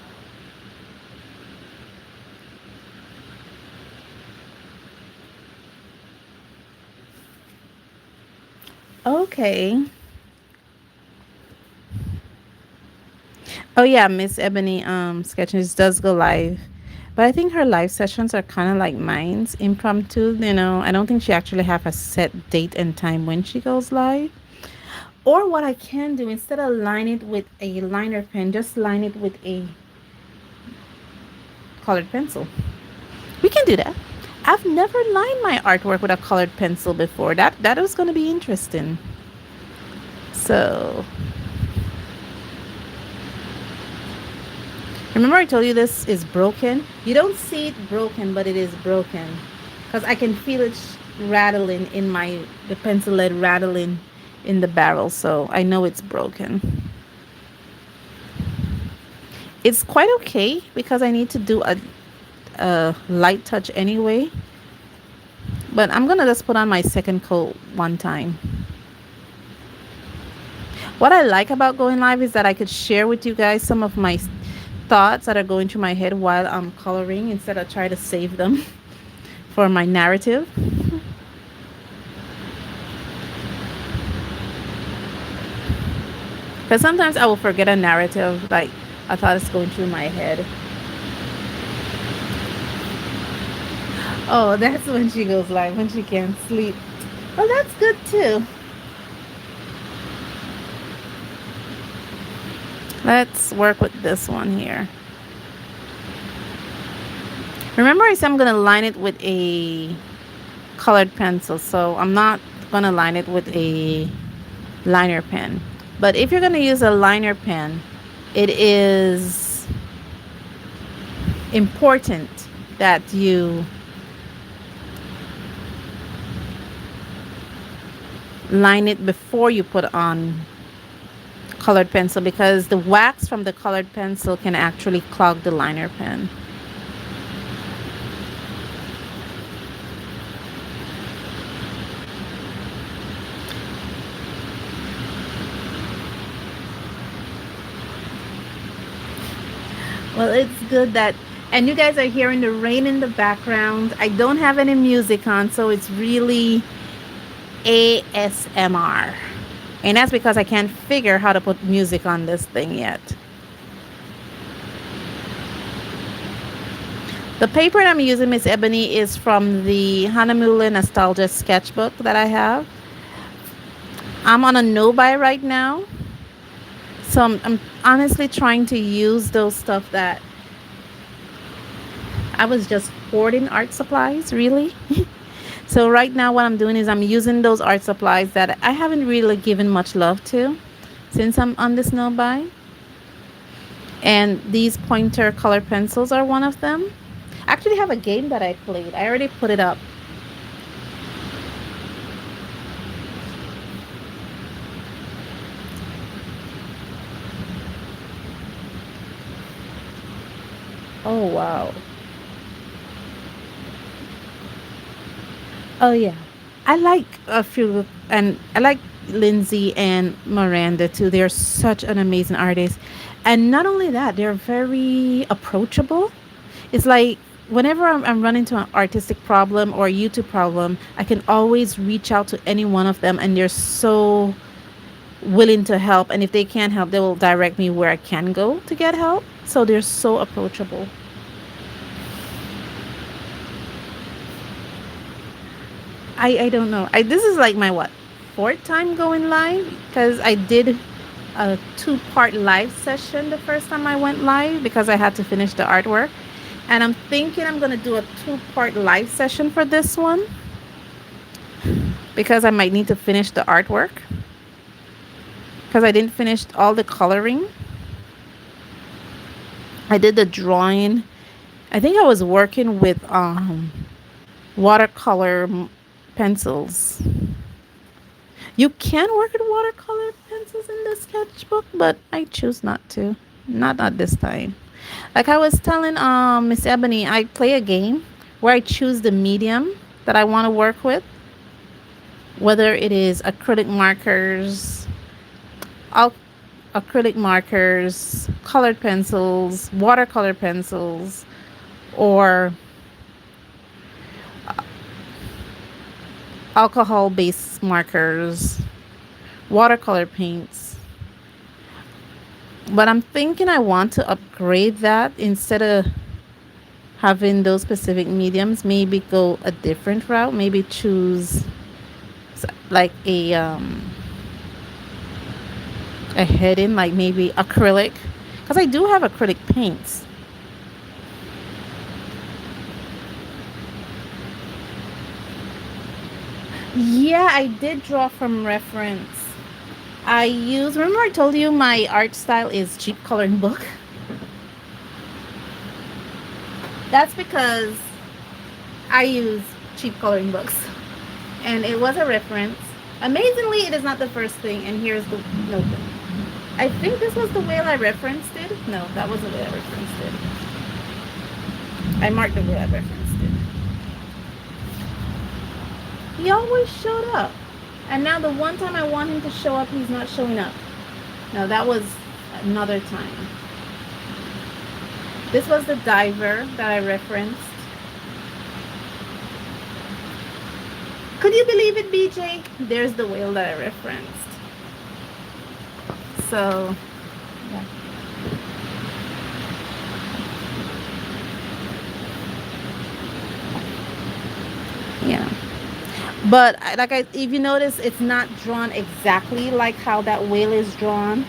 okay. Oh yeah, Miss Ebony Sketches does go live. But I think her live sessions are kind of like mine's, impromptu. I don't think she actually have a set date and time when she goes live. Or what I can do, instead of line it with a liner pen, just line it with a colored pencil. We can do that. I've never lined my artwork with a colored pencil before. That was going to be interesting. So, remember I told you this is broken? You don't see it broken, but it is broken. Because I can feel it rattling in the pencil lead rattling in the barrel. So I know it's broken. It's quite okay because I need to do a light touch anyway. But I'm going to just put on my second coat one time. What I like about going live is that I could share with you guys some of my thoughts that are going through my head while I'm coloring, instead of try to save them for my narrative. Because sometimes I will forget a narrative, like I thought it's going through my head. Oh, that's when she goes live, when she can't sleep. Well, that's good too. Let's work with this one here. Remember I said I'm going to line it with a colored pencil, so I'm not going to line it with a liner pen. But if you're going to use a liner pen, it is important that you line it before you put on colored pencil, because the wax from the colored pencil can actually clog the liner pen. Well, it's good that And you guys are hearing the rain in the background. I don't have any music on, so it's really ASMR. And that's because I can't figure how to put music on this thing yet. The paper I'm using, Miss Ebony, is from the Honolulu Nostalgia sketchbook that I have. I'm on a no buy right now. So I'm honestly trying to use those stuff that I was just hoarding art supplies, really. So right now what I'm doing is I'm using those art supplies that I haven't really given much love to since I'm on this no buy. And these pointer color pencils are one of them. I actually have a game that I played. I already put it up. Oh wow. Oh yeah. I like a few, and I like Lindsay and Miranda too. They're such an amazing artist. And not only that, they're very approachable. It's like whenever I'm running into an artistic problem or a YouTube problem, I can always reach out to any one of them, and they're so willing to help. And if they can't help, they will direct me where I can go to get help. So they're so approachable. I don't know. This is like my what, fourth time going live, because I did a two-part live session the first time I went live because I had to finish the artwork. And I'm thinking I'm going to do a two-part live session for this one because I might need to finish the artwork because I didn't finish all the coloring. I did the drawing. I think I was working with watercolor pencils. You can work with watercolor pencils in the sketchbook, but I choose not to. Not at this time. Like I was telling Miss Ebony, I play a game where I choose the medium that I want to work with, whether it is al- acrylic markers, colored pencils, watercolor pencils, or alcohol based markers, watercolor paints. But I'm thinking I want to upgrade that instead of having those specific mediums, maybe go a different route, maybe choose like a heading, like maybe acrylic, because I do have acrylic paints. Yeah, I did draw from reference. Remember I told you my art style is cheap coloring book? That's because I use cheap coloring books. And it was a reference. Amazingly, it is not the first thing, and here's the note. I think this was the whale I referenced it. No, that wasn't the way I referenced it. I marked the way I referenced it. He always showed up. And now the one time I want him to show up, he's not showing up. No, that was another time. This was the diver that I referenced. Could you believe it, BJ? There's the whale that I referenced. So, yeah. Yeah. But if you notice, it's not drawn exactly like how that whale is drawn.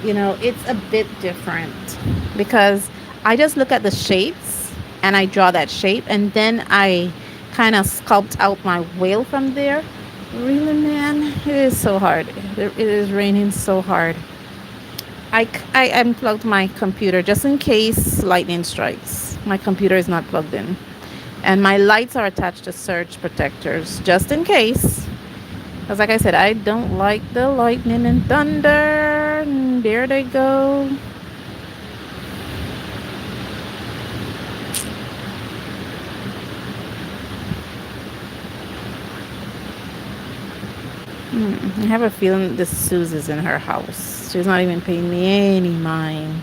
It's a bit different because I just look at the shapes and I draw that shape, and then I kind of sculpt out my whale from there. Really, man, it is so hard. It is raining so hard. I unplugged my computer just in case lightning strikes. My computer is not plugged in. And my lights are attached to surge protectors just in case. Because, like I said, I don't like the lightning and thunder. And there they go. I have a feeling this Susie's in her house. She's not even paying me any mind.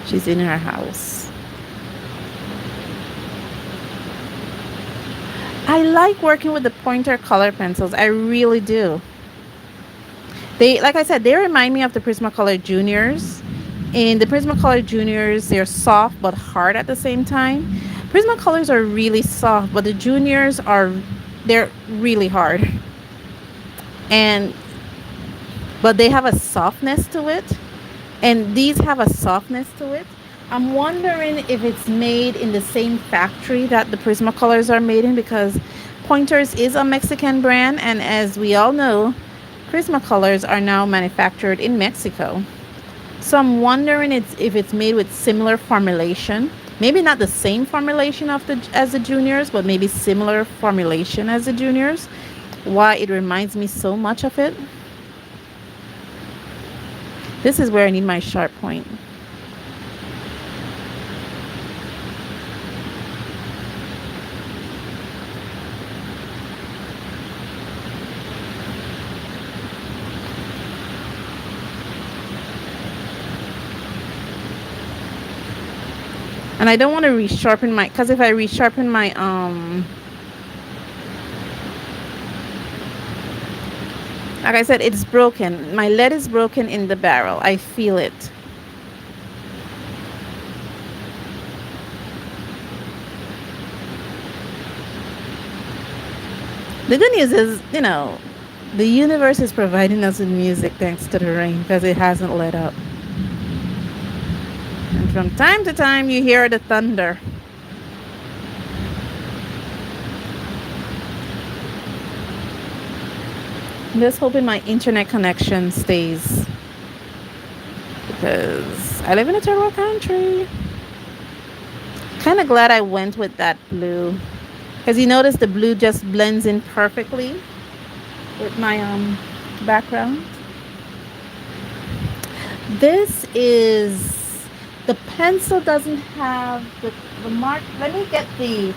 She's in her house. I like working with the Pointer color pencils. I really do. They, like I said, they remind me of the Prismacolor Juniors. In the Prismacolor Juniors, they're soft but hard at the same time. Prismacolors are really soft, but the Juniors are, they're really hard. And but they have a softness to it, and these have a softness to it. I'm wondering if it's made in the same factory that the Prismacolors are made in, because Pointers is a Mexican brand, and as we all know, Prismacolors are now manufactured in Mexico. So I'm wondering if it's made with similar formulation. Maybe not the same formulation of the as the Juniors, but maybe similar formulation as the Juniors. Why it reminds me so much of it. This is where I need my sharp point. And I don't want to resharpen my, because if I resharpen my like I said, it's broken. My lead is broken in the barrel. I feel it. The good news is, the universe is providing us with music thanks to the rain, because it hasn't let up. And from time to time, you hear the thunder. I'm just hoping my internet connection stays, because I live in a third world country. Kind of glad I went with that blue, because you notice the blue just blends in perfectly with my background. This is, the pencil doesn't have the mark. Let me get the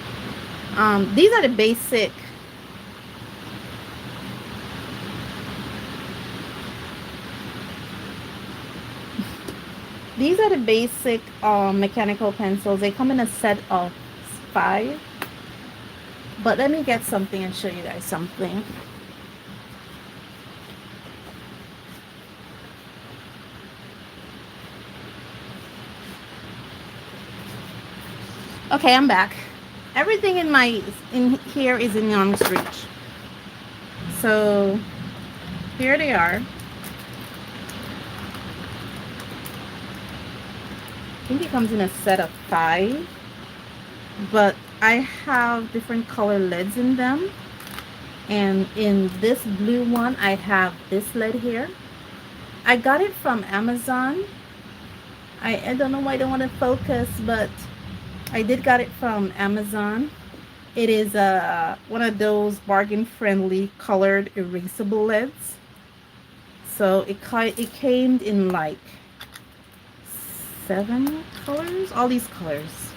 these are the basic. These are the basic mechanical pencils. They come in a set of 5. But let me get something and show you guys something. Okay, I'm back. Everything in here is in arm's reach. So here they are. I think it comes in a set of 5, but I have different color leads in them. And in this blue one, I have this lead here. I got it from Amazon. I don't know why I don't want to focus, but I did got it from Amazon. It is one of those bargain friendly colored erasable leads. So it came in like 7 colors, all these colors.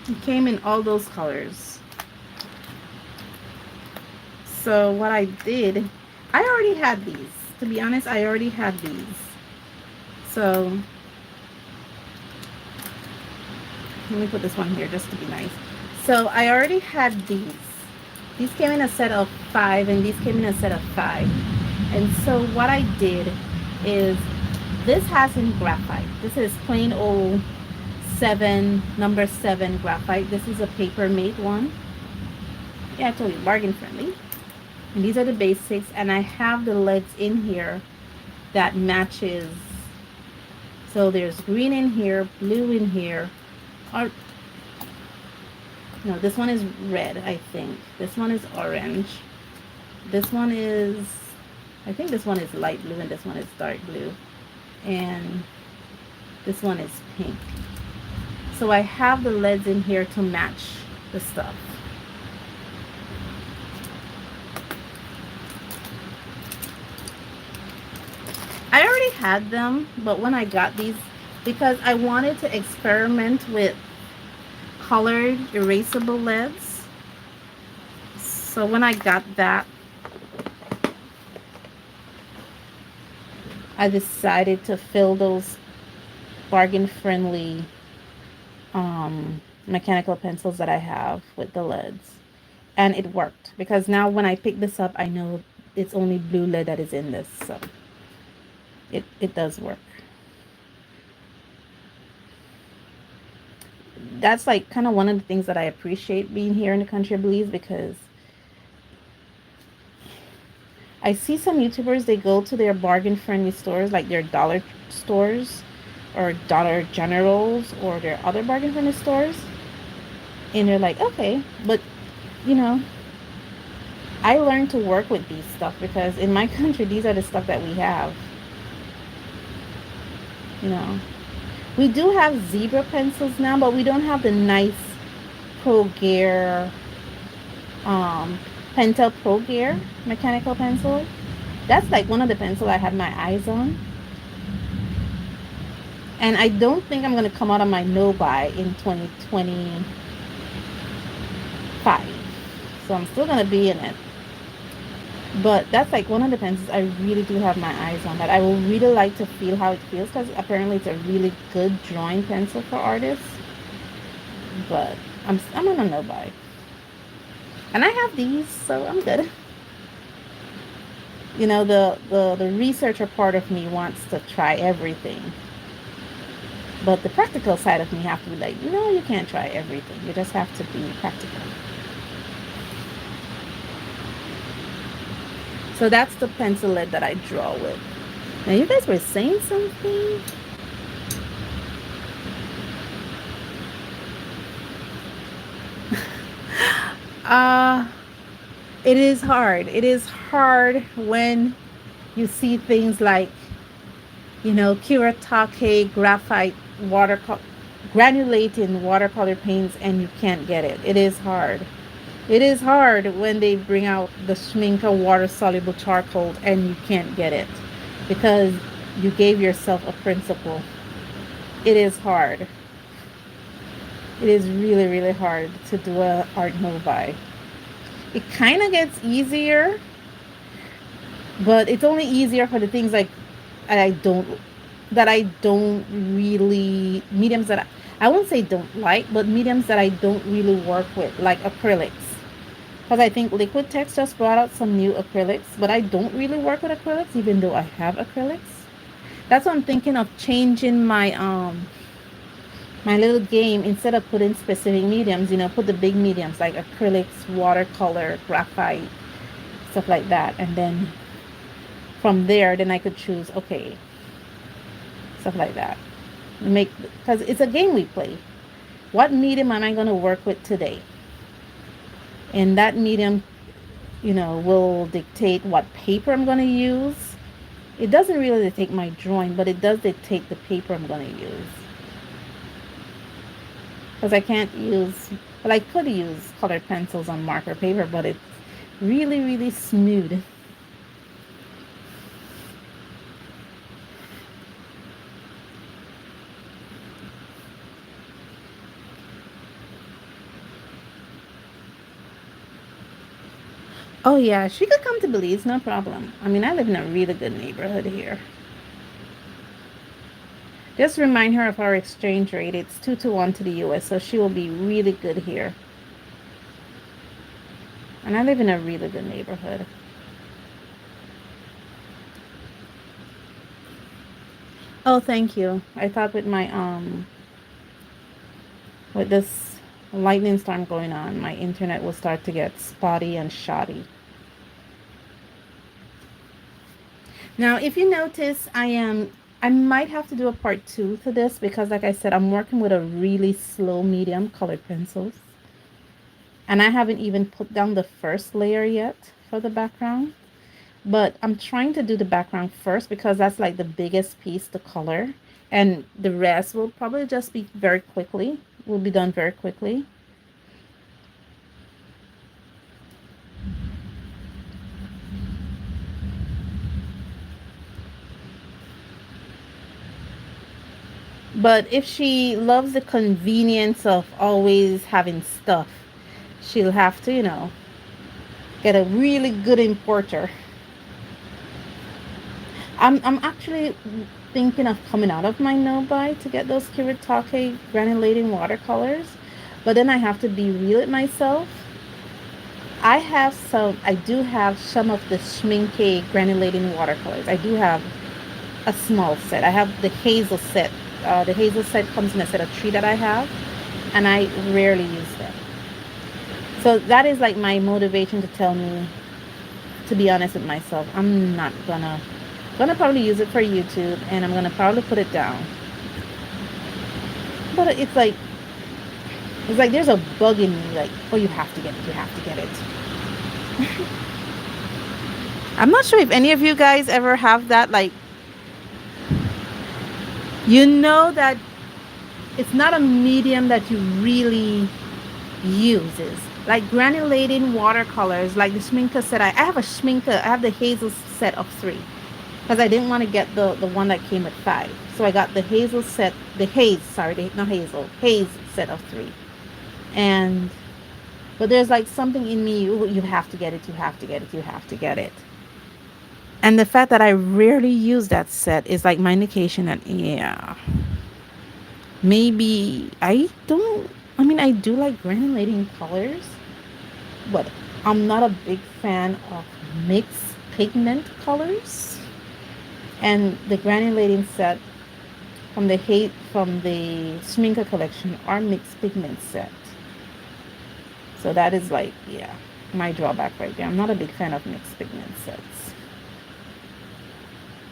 It came in all those colors. So what I did, I already had these. To be honest, I already had these. So let me put this one here just to be nice. So I already had these. These came in a set of 5, and these came in a set of 5. And so what I did is, this has in graphite. This is plain old number 7 graphite. This is a paper made one. Yeah, I told you, bargain friendly. And these are the basics, and I have the leads in here that matches. So there's green in here, blue in here, or no, this one is red, I think. This one is orange. This one is, I think this one is light blue, and this one is dark blue. And this one is pink. So I have the leads in here to match the stuff. I already had them, but when I got these, because I wanted to experiment with colored erasable leads. So when I got that, I decided to fill those bargain friendly mechanical pencils that I have with the leads. And it worked because now when I pick this up, I know it's only blue lead that is in this. So it does work. That's like kind of one of the things that I appreciate being here in the country of Belize, because I see some YouTubers, they go to their bargain friendly stores, like their dollar stores or Dollar Generals or their other bargain friendly stores, and they're like, okay, but you know, I learned to work with these stuff because in my country, these are the stuff that we have. You know, we do have zebra pencils now, but we don't have the nice Pro Gear, um, Pentel Pro Gear mechanical pencil. That's like one of the pencils I had my eyes on. And I don't think I'm going to come out of my no buy in 2025. So I'm still going to be in it. But that's like one of the pencils I really do have my eyes on, that I will really like to feel how it feels, because apparently it's a really good drawing pencil for artists. But I'm on a no buy. And I have these, so I'm good. You know, the researcher part of me wants to try everything. But the practical side of me have to be like, no, you can't try everything. You just have to be practical. So that's the pencil lead that I draw with. Now you guys were saying something? uh it is hard. It is hard when you see things like, you know, Kuretake graphite granulating watercolor paints, and you can't get it. It is hard. It is hard when they bring out the Schminke water soluble charcoal and you can't get it because you gave yourself a principle. It is hard. It is really, really hard to do a art no-buy. It kind of gets easier, but it's only easier for the things like I don't really, mediums that I won't say don't like, but mediums that I don't really work with, like acrylics. Because I think Liquitex just brought out some new acrylics, but I don't really work with acrylics, even though I have acrylics. That's what I'm thinking of changing my little game. Instead of putting specific mediums, you know, put the big mediums like acrylics, watercolor, graphite, stuff like that. And then from there, then I could choose, okay, stuff like that. Because it's a game we play. What medium am I going to work with today? And that medium, you know, will dictate what paper I'm going to use. It doesn't really dictate my drawing, but it does dictate the paper I'm going to use. Because I can't use, well, I could use colored pencils on marker paper, but it's really, really smooth. Oh yeah, she could come to Belize, no problem. I mean, I live in a really good neighborhood here. Just remind her of our exchange rate. It's 2 to 1 to the US, so she will be really good here. And I live in a really good neighborhood. Oh, thank you. I thought with my with this lightning storm going on, my internet will start to get spotty and shoddy. Now, if you notice, I might have to do a part 2 to this because, like I said, I'm working with a really slow medium colored pencils. And I haven't even put down the first layer yet for the background. But I'm trying to do the background first because that's like the biggest piece to color. And the rest will probably just be very quickly. Will be done very quickly. But if she loves the convenience of always having stuff, she'll have to, you know, get a really good importer. I'm actually thinking of coming out of my no-buy to get those Kiritake granulating watercolors, but then I have to be real with myself. I do have some of the Schmincke granulating watercolors. I do have a small set. I have the hazel set. The hazel set comes in a set of three that I have, and I rarely use them. So that is like my motivation to tell me, to be honest with myself, I'm not gonna probably use it for YouTube, and I'm gonna probably put it down. But it's like there's a bug in me, like, oh, you have to get it, you have to get it. I'm not sure if any of you guys ever have that, like, that it's not a medium that you really uses. Like granulating watercolors, like the Schminke set. I have a Schminke, I have the hazel set of three because I didn't want to get the one that came with five. So I got the hazel set, the haze, sorry, not hazel, haze set of three. And, but there's like something in me, you have to get it, you have to get it, you have to get it. And the fact that I rarely use that set is like my indication that, yeah, maybe I don't, I mean, I do like granulating colors, but I'm not a big fan of mixed pigment colors. And the granulating set from the Schminke collection are mixed pigment set. So that is like, yeah, my drawback right there. I'm not a big fan of mixed pigment sets.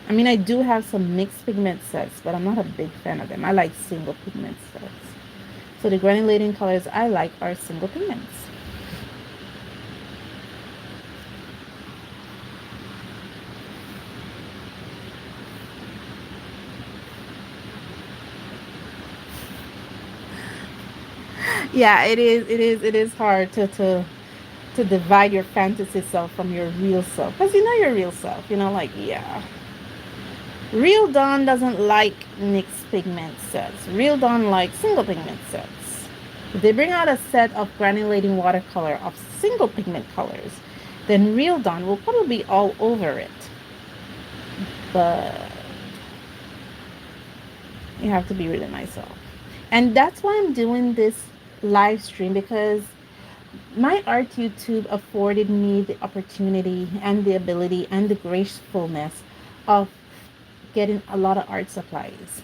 I mean, I do have some mixed pigment sets, but I'm not a big fan of them. I like single pigment sets. So the granulating colors I like are single pigments. Yeah, it is hard to divide your fantasy self from your real self, because you know your real self, like, yeah, real Dawn doesn't like mixed pigment sets. Real Dawn likes single pigment sets. If they bring out a set of granulating watercolor of single pigment colors, then Real Dawn will probably be all over it. But you have to be really myself. And that's why I'm doing this live stream, because my art YouTube afforded me the opportunity and the ability and the gracefulness of getting a lot of art supplies.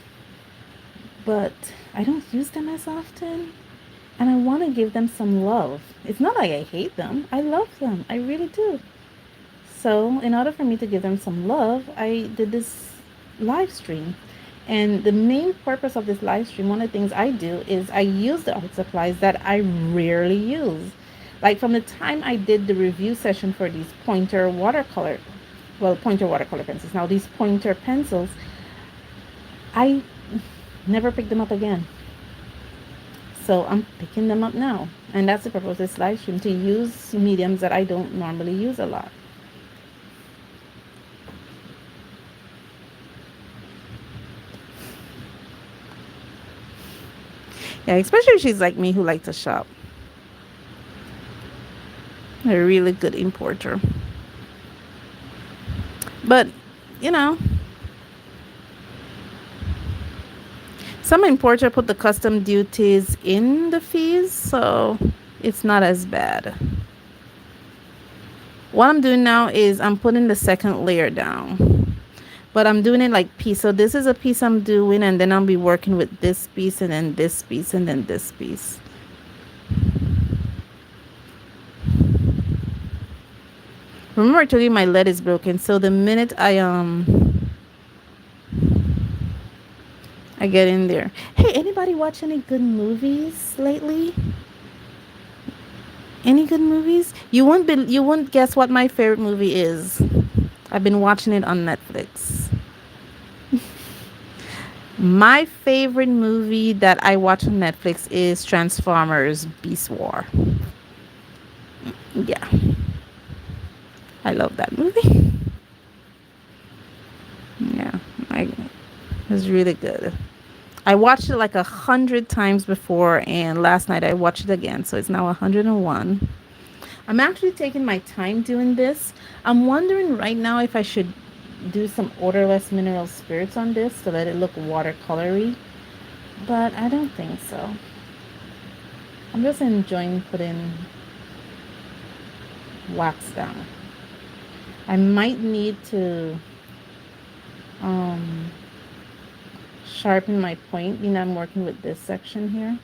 But I don't use them as often, and I want to give them some love. It's not like I hate them. I love them. I really do. So, in order for me to give them some love, I did this live stream. And the main purpose of this live stream, one of the things I do is I use the art supplies that I rarely use. Like from the time I did the review session for these pointer watercolor pencils. Now, these pointer pencils, I never picked them up again. So I'm picking them up now. And that's the purpose of this live stream, to use mediums that I don't normally use a lot. Yeah, especially if she's like me, who likes to shop. A really good importer. But, you know, some importer put the custom duties in the fees, so it's not as bad. What I'm doing now is I'm putting the second layer down. But I'm doing it like piece. So this is a piece I'm doing, and then I'll be working with this piece, and then this piece, and then this piece. Remember I told you my lead is broken, so the minute I get in there. Hey, anybody watch any good movies lately? Any good movies? You won't guess what my favorite movie is. I've been watching it on Netflix. My favorite movie that I watch on Netflix is Transformers Beast War. Yeah, I love that movie. Yeah, it was really good. I watched it like 100 times before, and last night I watched it again, so it's now 101. I'm actually taking my time doing this. I'm wondering right now if I should do some odorless mineral spirits on this to let it look watercolory, but I don't think so. I'm just enjoying putting wax down. I might need to um, sharpen my point. I'm working with this section here.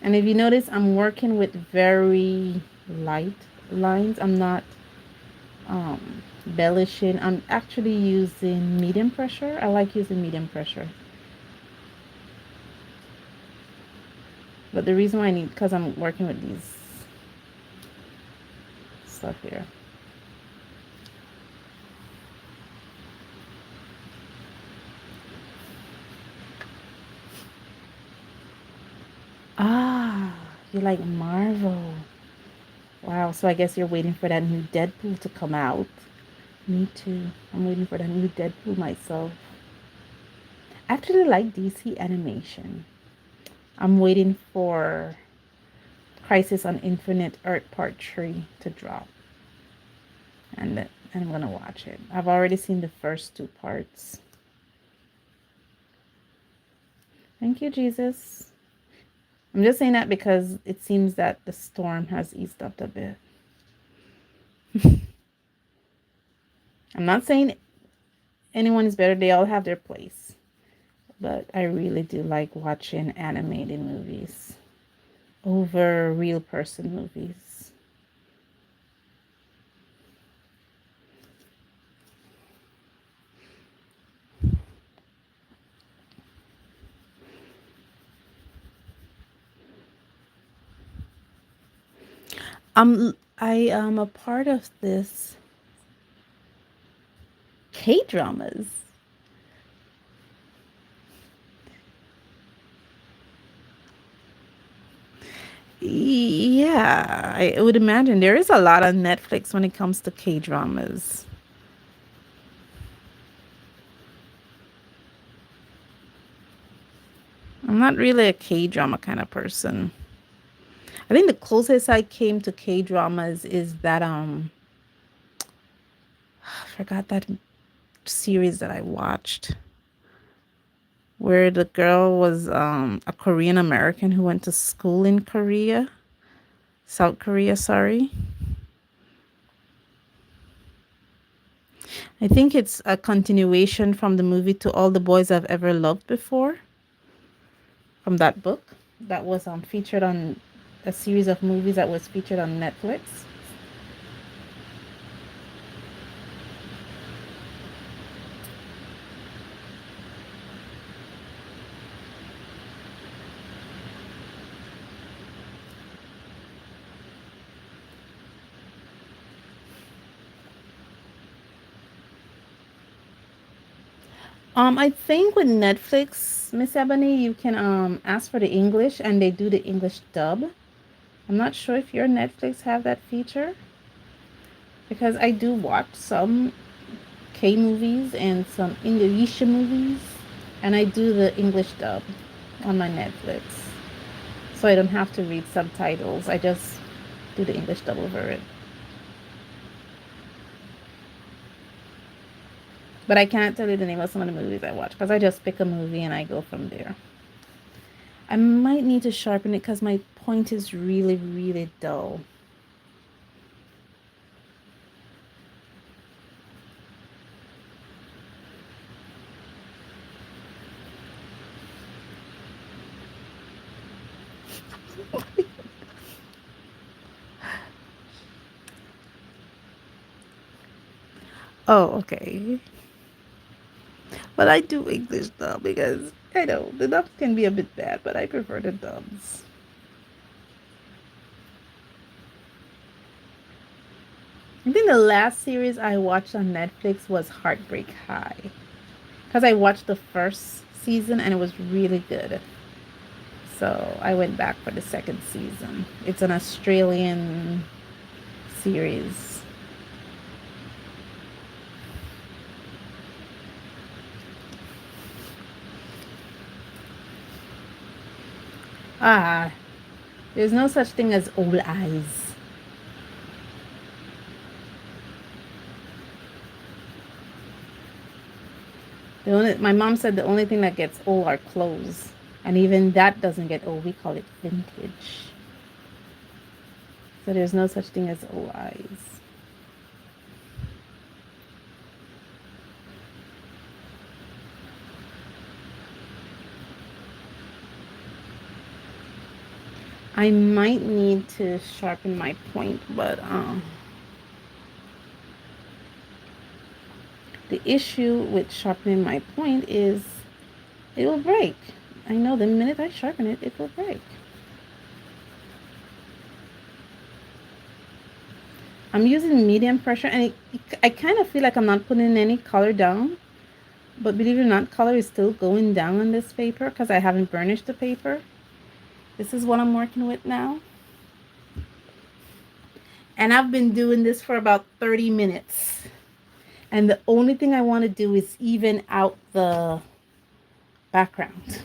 And if you notice, I'm working with very light lines. I'm not embellishing. I'm actually using medium pressure. I like using medium pressure. But the reason why I need, because I'm working with these stuff here. Ah, you like Marvel. Wow, so I guess you're waiting for that new Deadpool to come out. Me too. I'm waiting for that new Deadpool myself. I actually like DC animation. I'm waiting for Crisis on Infinite Earth Part 3 to drop. And I'm gonna watch it. I've already seen the first 2 parts. Thank you, Jesus. I'm just saying that because it seems that the storm has eased up a bit. I'm not saying anyone is better. They all have their place. But I really do like watching animated movies over real person movies. I am a part of this K-dramas. Yeah, I would imagine there is a lot on Netflix when it comes to K-dramas. I'm not really a K-drama kind of person. I think the closest I came to K-dramas is that I forgot that series that I watched where the girl was a Korean American who went to school in Korea, South Korea, sorry. I think it's a continuation from the movie To All the Boys I've Ever Loved Before, from that book that was featured on a series of movies that was featured on Netflix. I think with Netflix, Miss Ebony, you can ask for the English and they do the English dub. I'm not sure if your Netflix have that feature because I do watch some K movies and some English movies, and I do the English dub on my Netflix. So I don't have to read subtitles. I just do the English dub over it. But I can't tell you the name of some of the movies I watch because I just pick a movie and I go from there. I might need to sharpen it because my point is really, really dull. Oh, okay. But I do English dub because I know the dubs can be a bit bad, but I prefer the dubs. I think the last series I watched on Netflix was Heartbreak High because I watched the first season and it was really good. So I went back for the second season. It's an Australian series. Ah, there's no such thing as old eyes. My mom said the only thing that gets old are clothes. And even that doesn't get old. We call it vintage. So there's no such thing as old eyes. I might need to sharpen my point, but the issue with sharpening my point is it will break. I know the minute I sharpen it, it will break. I'm using medium pressure, and I kind of feel like I'm not putting any color down. But believe it or not, color is still going down on this paper because I haven't burnished the paper. This is what I'm working with now. And I've been doing this for about 30 minutes. And the only thing I want to do is even out the background.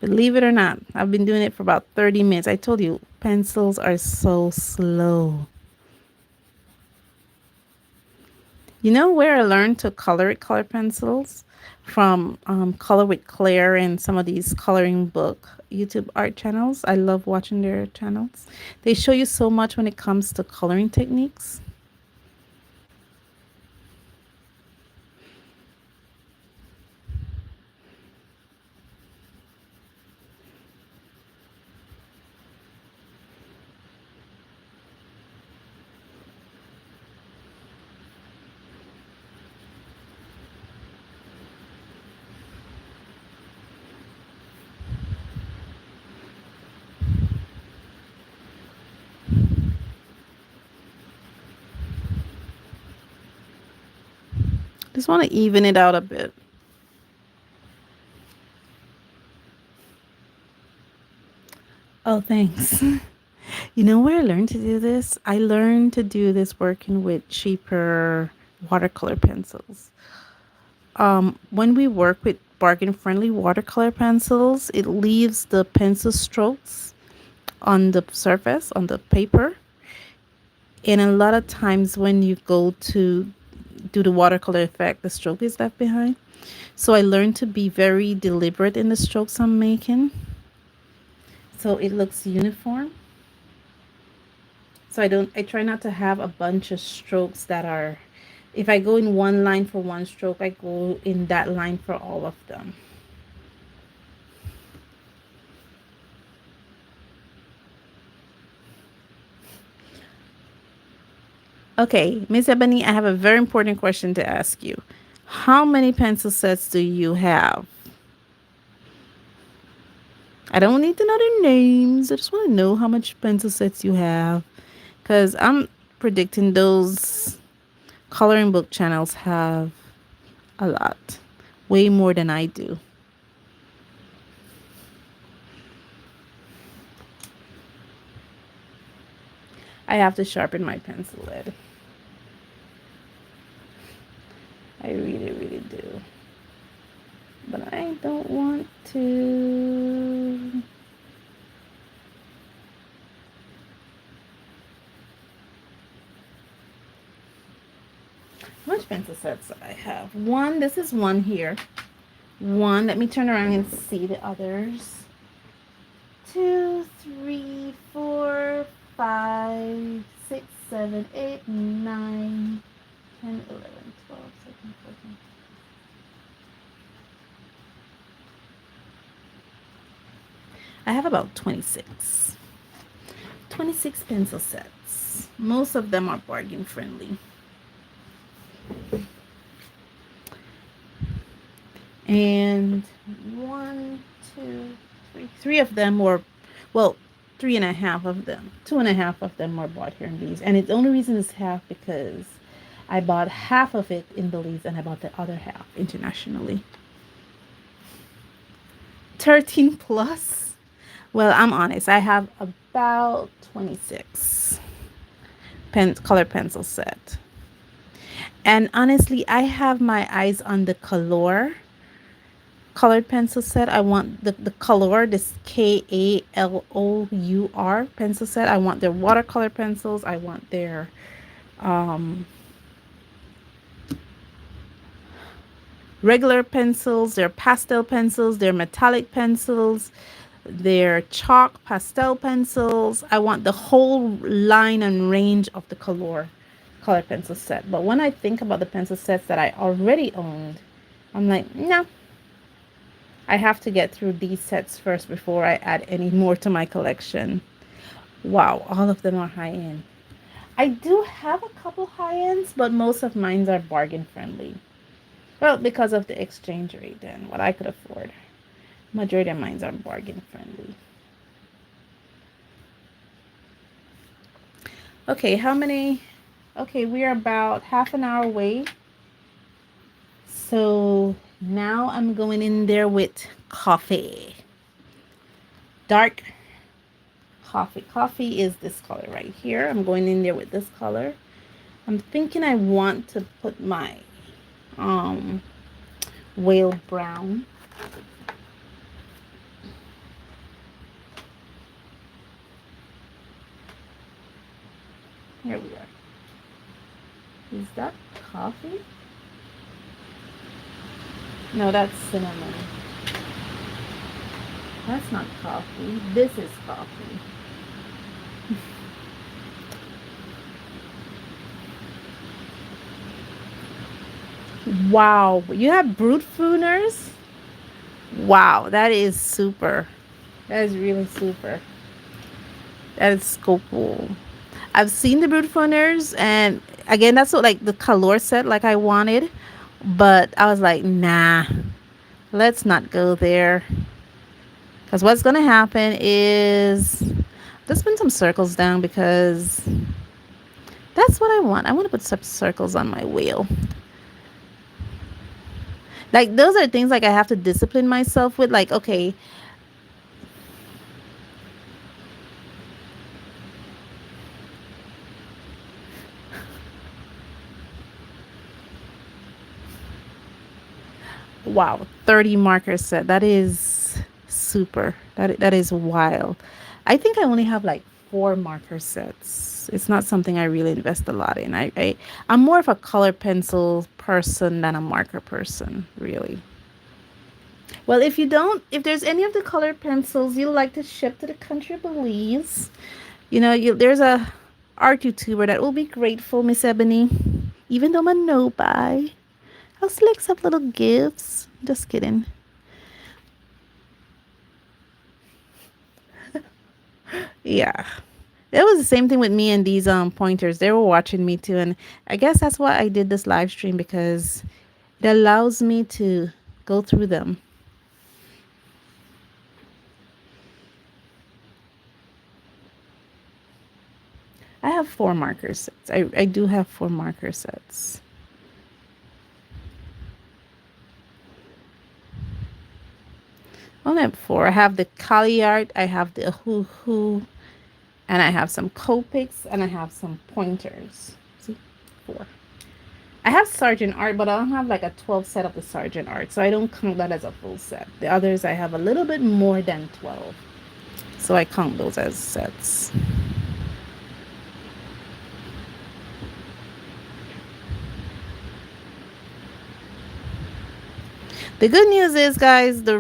Believe it or not, I've been doing it for about 30 minutes. I told you, pencils are so slow. You know where I learned to color with color pencils? From Color with Claire and some of these coloring book YouTube art channels. I love watching their channels. They show you so much when it comes to coloring techniques. Just want to even it out a bit. Oh, thanks. You know where I learned to do this? I learned to do this working with cheaper watercolor pencils. When we work with bargain friendly watercolor pencils, it leaves the pencil strokes on the surface, on the paper. And a lot of times when you go to do the watercolor effect, the stroke is left behind. So I learned to be very deliberate in the strokes I'm making. So it looks uniform. So I try not to have a bunch of strokes that are, if I go in one line for one stroke, I go in that line for all of them. Okay, Miss Ebony, I have a very important question to ask you. How many pencil sets do you have? I don't need to know their names. I just want to know how much pencil sets you have. Because I'm predicting those coloring book channels have a lot. Way more than I do. I have to sharpen my pencil lead. I really, really do. But I don't want to. How much pencil sets I have? One, this is one here. One, let me turn around and see the others. 2, 3, 4, 5, 6, 7, 8, 9, 10, 11, 12, 13, 14. I have about 26. 26 pencil sets. Most of them are bargain friendly. And one, two, three of them were, well, three and a half of them, two and a half of them were bought here in Belize. And the only reason it's half because I bought half of it in Belize and I bought the other half internationally. 13 plus? Well, I'm honest. I have about 26 color pencil set. And honestly, I have my eyes on the Color colored pencil set. I want the Color, this Kalour pencil set. I want their watercolor pencils. I want their regular pencils, there are pastel pencils, there are metallic pencils, there are chalk pastel pencils. I want the whole line and range of the color pencil set. But when I think about the pencil sets that I already owned, I'm like, no, I have to get through these sets first before I add any more to my collection. Wow, all of them are high end. I do have a couple high ends, but most of mine are bargain friendly. Well, because of the exchange rate and what I could afford. Majority of mine are bargain friendly. Okay, how many? Okay, we're about half an hour away. So now I'm going in there with coffee. Dark coffee. Coffee is this color right here. I'm going in there with this color. I'm thinking I want to put my um whale brown. Here we are. Is that coffee? No, that's cinnamon. That's not coffee. This is coffee. Wow, you have brood fooners? Wow, that is super. That is really super. That is so cool. I've seen the brood fooners, and again, that's what like the color set like I wanted, but I was like, nah, let's not go there. Because what's gonna happen is let's put some circles down because that's what I want. I want to put some circles on my wheel. Like those are things like I have to discipline myself with. Like, okay, wow, 30 marker set. That is super. That is wild. I think I only have like 4 marker sets. It's not something I really invest a lot in. I'm more of a color pencil person than a marker person, really. Well, if there's any of the color pencils you like to ship to the country of Belize, there's a art YouTuber that will be grateful, Miss Ebony. Even though I'm a no buy, I'll still accept little gifts. Just kidding. Yeah. It was the same thing with me and these pointers. They were watching me too, and I guess that's why I did this live stream because it allows me to go through them. I have 4 marker sets. I do have 4 marker sets. I only have 4. I have the Kali art, I have the Hoo, and I have some Copics, and I have some pointers. See? 4. I have Sergeant Art, but I don't have like a 12 set of the Sergeant Art, so I don't count that as a full set. The others I have a little bit more than 12, so I count those as sets. The good news is, guys, the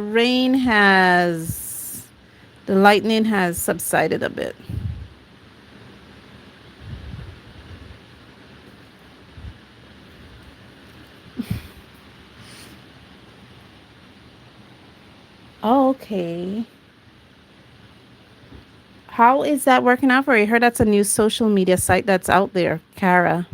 lightning has subsided a bit. Oh, okay. How is that working out for you? I heard that's a new social media site that's out there, Kara.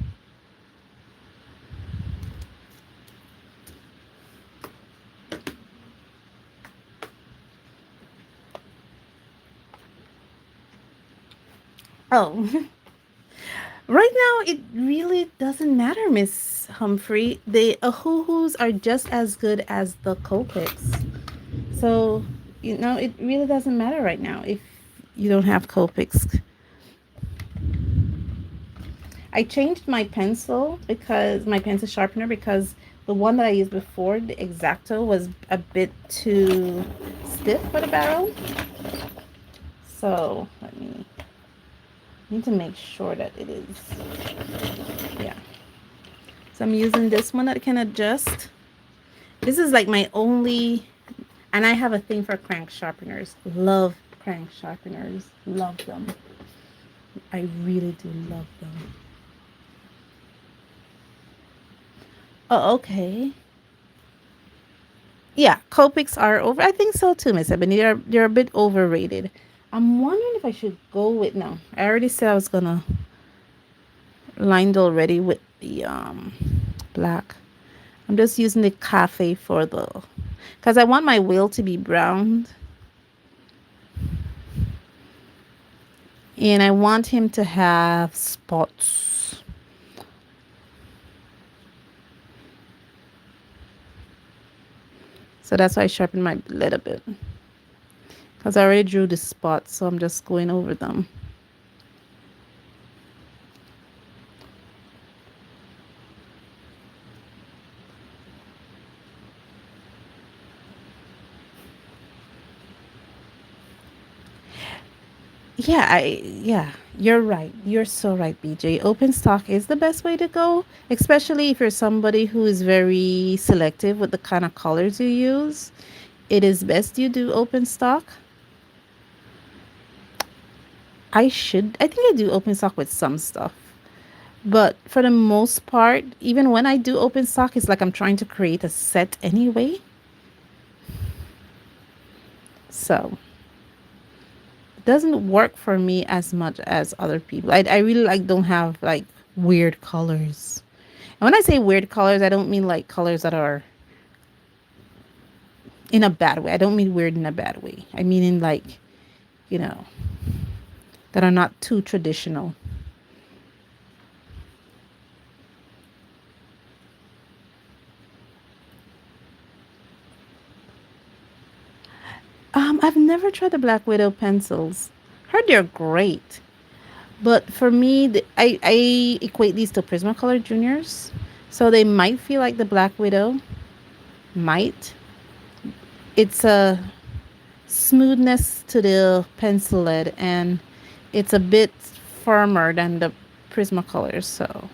Oh, right now it really doesn't matter, Miss Humphrey. The Ahuhus are just as good as the Copics. So, it really doesn't matter right now if you don't have Copics. I changed my pencil because my pencil sharpener because the one that I used before, the X-Acto, was a bit too stiff for the barrel. So let me need to make sure that it is, yeah. So I'm using this one that can adjust. This is like my only, and I have a thing for crank sharpeners. Love crank sharpeners. Love them. I really do love them. Oh, okay. Yeah, Copics are over. I think so too, Miss Ebony. They're a bit overrated. I'm wondering if I should go with no. I already said I was gonna lined already with the black. I'm just using the cafe for the because I want my wheel to be brown and I want him to have spots. So that's why I sharpen my blade a bit because I already drew the spots, so I'm just going over them. Yeah, you're right. You're so right, BJ. Open stock is the best way to go, especially if you're somebody who is very selective with the kind of colors you use. It is best you do open stock. I think I do open stock with some stuff. But for the most part, even when I do open stock, it's like I'm trying to create a set anyway. So it doesn't work for me as much as other people. I really like don't have like weird colors. And when I say weird colors, I don't mean like colors that are in a bad way. I don't mean weird in a bad way. I mean in like, you know, that are not too traditional. I've never tried the Black Widow pencils. Heard they're great. But for me, I equate these to Prismacolor Juniors. So they might feel like the Black Widow. Might. It's a smoothness to the pencil lead and it's a bit firmer than the Prismacolors. So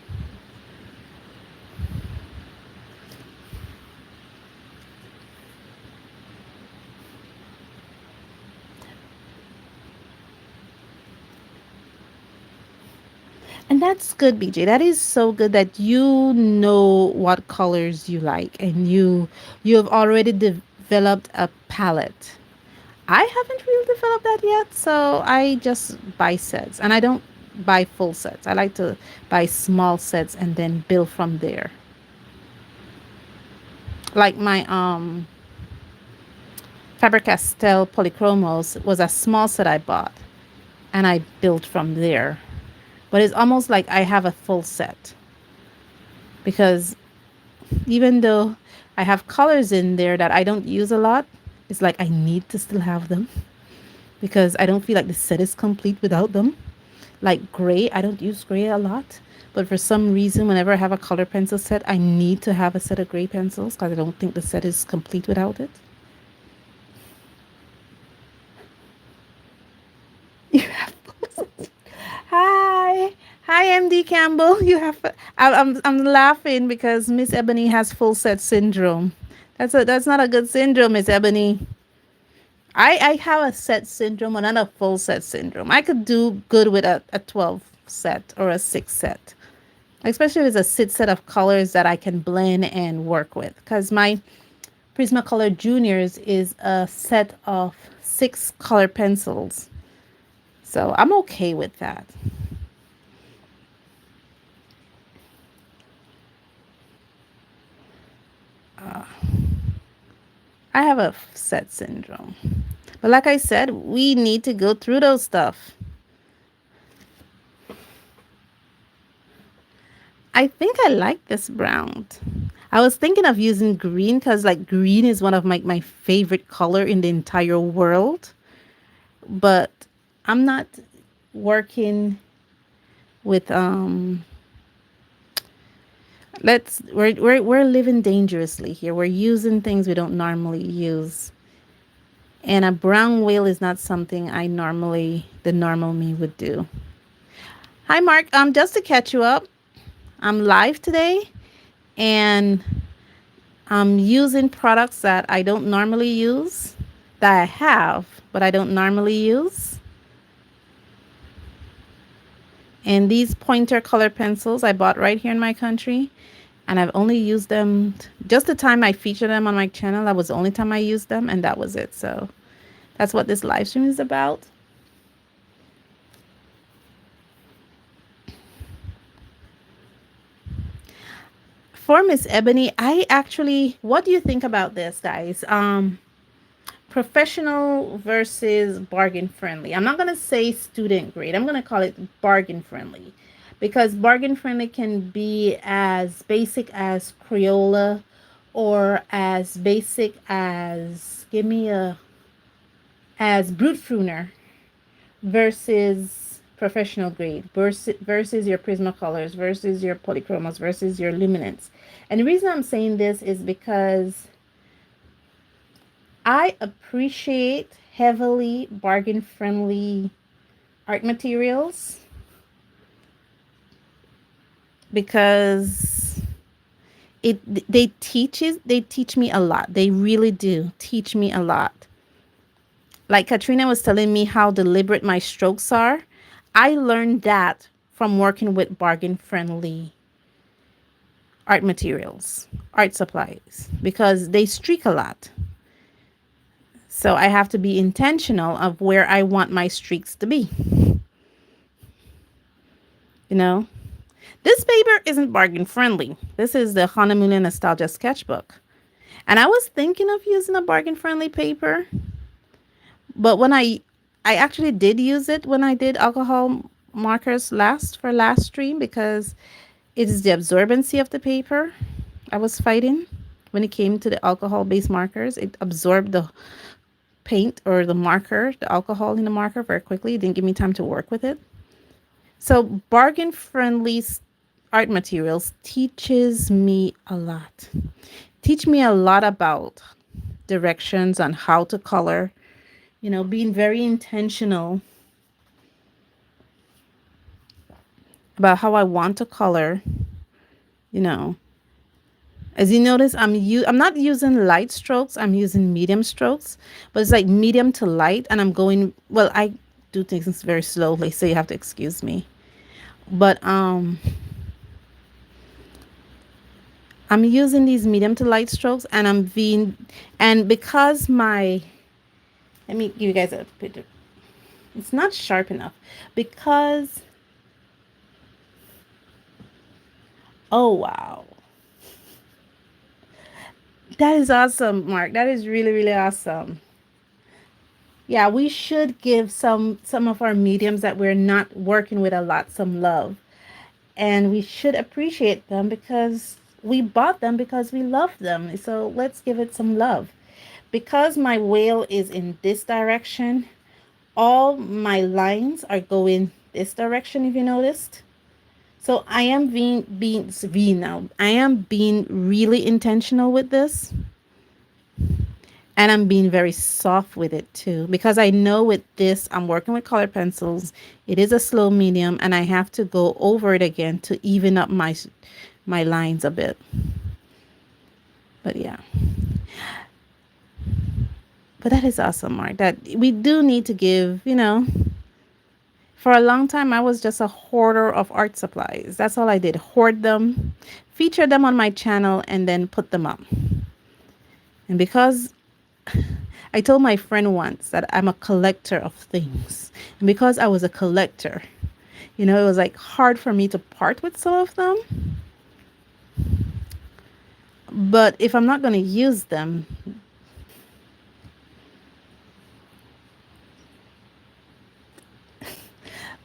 and that's good, BJ. That is so good that you know what colors you like and you have already developed a palette. I haven't really developed that yet, so I just buy sets and I don't buy full sets. I like to buy small sets and then build from there. Like my Faber-Castell Polychromos was a small set I bought and I built from there. But it's almost like I have a full set because even though I have colors in there that I don't use a lot, it's like I need to still have them because I don't feel like the set is complete without them. Like gray, I don't use gray a lot, but for some reason, whenever I have a color pencil set, I need to have a set of gray pencils because I don't think the set is complete without it. You have Hi. Hi, MD Campbell. You have I'm laughing because Miss Ebony has full set syndrome. That's not a good syndrome, Miss Ebony. I have a set syndrome and not a full set syndrome. I could do good with a 12 set or a 6 set. Especially if it's a sit set of colors that I can blend and work with. Because my Prismacolor Juniors is a set of 6 color pencils. So I'm okay with that. I have a set syndrome. But like I said, we need to go through those stuff. I think I like this brown. I was thinking of using green because like green is one of my favorite color in the entire world. But I'm not working with we're living dangerously here. We're using things we don't normally use. And a brown whale is not something the normal me would do. Hi Mark, just to catch you up, I'm live today and I'm using products that I don't normally use, that I have, but I don't normally use. And these pointer color pencils I bought right here in my country. And I've only used them just the time I featured them on my channel. That was the only time I used them, and that was it. So that's what this live stream is about. For Miss Ebony, I actually, what do you think about this, guys? Professional versus bargain friendly. I'm not going to say student grade. I'm going to call it bargain friendly, because bargain friendly can be as basic as Crayola, or as basic as, give me a, as Brute Pruner, versus professional grade, versus your Prismacolors, versus your Polychromos, versus your Luminance. And the reason I'm saying this is because I appreciate heavily bargain friendly art materials, because they teach me a lot. They really do teach me a lot. Like Katrina was telling me how deliberate my strokes are. I learned that from working with bargain friendly art materials, art supplies, because they streak a lot. So I have to be intentional of where I want my streaks to be. You know, this paper isn't bargain friendly. This is the Honeymoon Nostalgia Sketchbook. And I was thinking of using a bargain friendly paper, but when I actually did use it when I did alcohol markers last stream, because it is the absorbency of the paper I was fighting. When it came to the alcohol based markers, it absorbed the paint or the marker, the alcohol in the marker, very quickly. It didn't give me time to work with it. So bargain friendly art materials teaches me a lot. Teach me a lot about directions on how to color, being very intentional about how I want to color, you know. As you notice, I'm not using light strokes, I'm using medium strokes, but it's like medium to light, and I'm going, well, I do things very slowly, so you have to excuse me. But I'm using these medium to light strokes, and and because let me give you guys a picture. It's not sharp enough because, oh wow. That is awesome, Mark. That is really, really awesome. Yeah, we should give some of our mediums that we're not working with a lot some love. And we should appreciate them because we bought them because we love them. So let's give it some love. Because my whale is in this direction, all my lines are going this direction, if you noticed. So I am I am being really intentional with this. And I'm being very soft with it too, because I know with this, I'm working with color pencils. It is a slow medium, and I have to go over it again to even up my lines a bit. But yeah. But that is awesome, Mark. That we do need to give, for a long time, I was just a hoarder of art supplies. That's all I did. Hoard them, feature them on my channel, and then put them up. And because I told my friend once that I'm a collector of things. And because I was a collector, it was like hard for me to part with some of them. But if I'm not going to use them,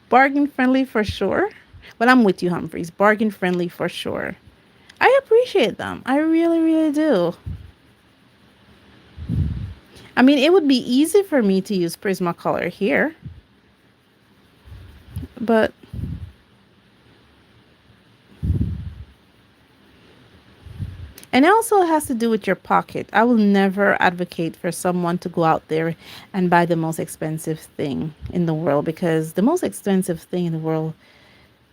bargain friendly for sure. But I'm with you, Humphreys. Bargain friendly for sure. I appreciate them. I really, really do. I mean, it would be easy for me to use Prismacolor here. But and it also has to do with your pocket. I will never advocate for someone to go out there and buy the most expensive thing in the world, because the most expensive thing in the world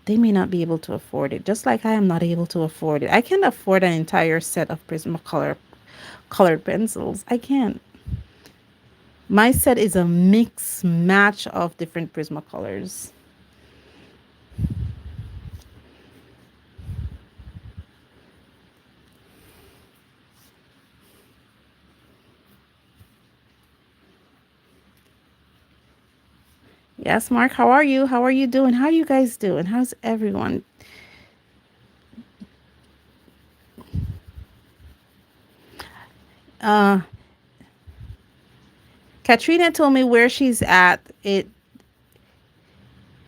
they may not be able to afford it, just like I am not able to afford it. I can't afford an entire set of Prismacolor colored pencils. I can't. My set is a mix match of different Prismacolors. Yes, Mark, how are you? How are you doing? How are you guys doing? How's everyone? Uh, Katrina told me where she's at.